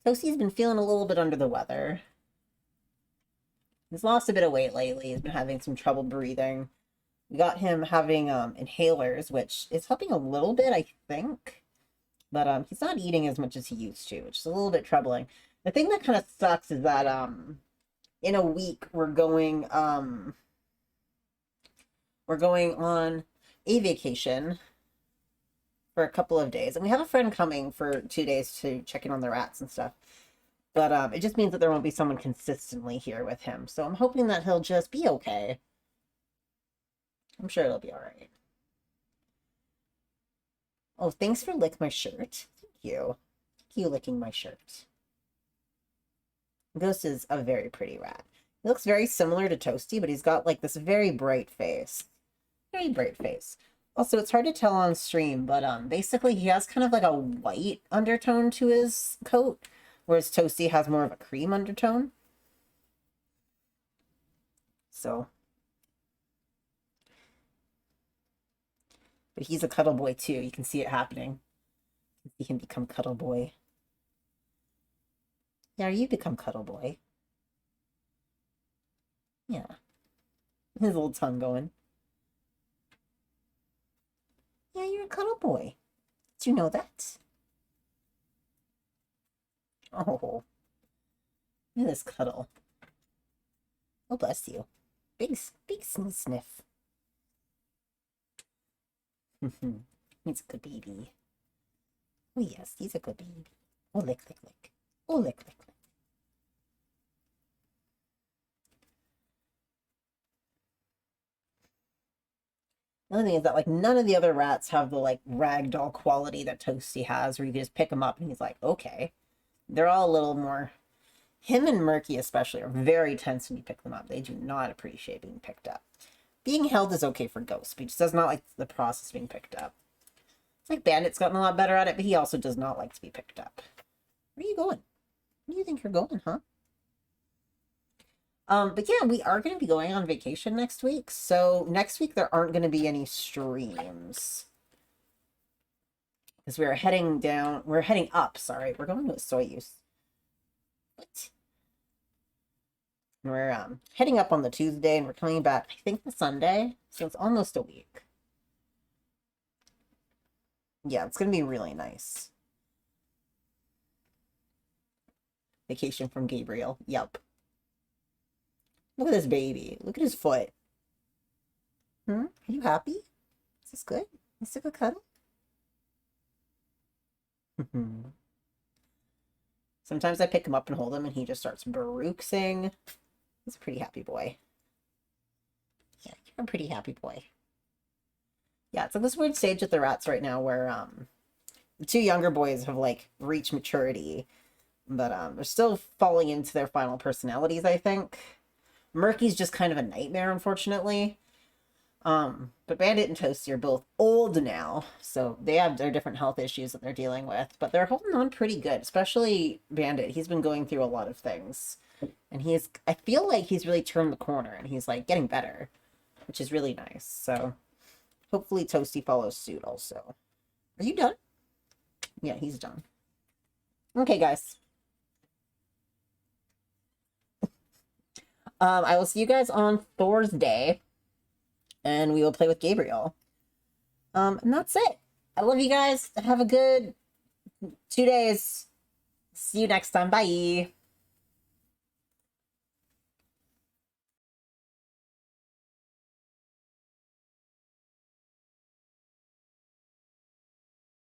Tostie's been feeling a little bit under the weather. He's lost a bit of weight lately. He's been having some trouble breathing. We got him having inhalers, which is helping a little bit, I think. But he's not eating as much as he used to, which is a little bit troubling. The thing that kind of sucks is that in a week we're going on a vacation for a couple of days, and we have a friend coming for 2 days to check in on the rats and stuff. But it just means that there won't be someone consistently here with him. So I'm hoping that he'll just be okay. I'm sure it'll be all right. Oh, thanks for licking my shirt. Thank you. Thank you licking my shirt. Ghost is a very pretty rat. He looks very similar to Toasty, but he's got like this very bright face. Very bright face. Also, it's hard to tell on stream, but basically he has kind of like a white undertone to his coat, whereas Toasty has more of a cream undertone. So. But he's a cuddle boy too. You can see it happening. He can become cuddle boy. Yeah, you become cuddle boy. Yeah. His little tongue going. Yeah, you're a cuddle boy. Did you know that? Oh. Look at this cuddle. Oh, bless you. Big sniff. He's a good baby. Oh, yes, he's a good baby. Oh, lick. Oh, lick. Another thing is that, like, none of the other rats have the, like, ragdoll quality that Toasty has, where you can just pick him up and he's like, okay. They're all a little more Him and Murky especially are very tense when you pick them up. They do not appreciate being picked up. Being held is okay for Ghost, but he just does not like the process of being picked up. It's like Bandit's gotten a lot better at it, but he also does not like to be picked up. Where are you going? Where do you think you're going, huh? But yeah, we are going to be going on vacation next week. So next week there aren't going to be any streams. Because we're heading up, sorry. We're going to a Soyuz. What? We're heading up on the Tuesday and we're coming back, I think, the Sunday. So it's almost a week. Yeah, it's going to be really nice. Vacation from Gabriel. Yup. Look at this baby. Look at his foot. Are you happy? Is this good? Is this a good cuddle? Sometimes I pick him up and hold him and he just starts baruching. He's a pretty happy boy. Yeah, you're a pretty happy boy. Yeah, it's like this weird stage with the rats right now where the two younger boys have like reached maturity, but they're still falling into their final personalities, I think. Murky's just kind of a nightmare, unfortunately. But Bandit and Toasty are both old now, so they have their different health issues that they're dealing with, but they're holding on pretty good, especially Bandit. He's been going through a lot of things, and I feel like he's really turned the corner, and he's like getting better, which is really nice. So hopefully Toasty follows suit also. Are you done? Yeah, he's done. Okay, guys. I will see you guys on Thursday, and we will play with Gabriel. And that's it. I love you guys. Have a good 2 days. See you next time. Bye.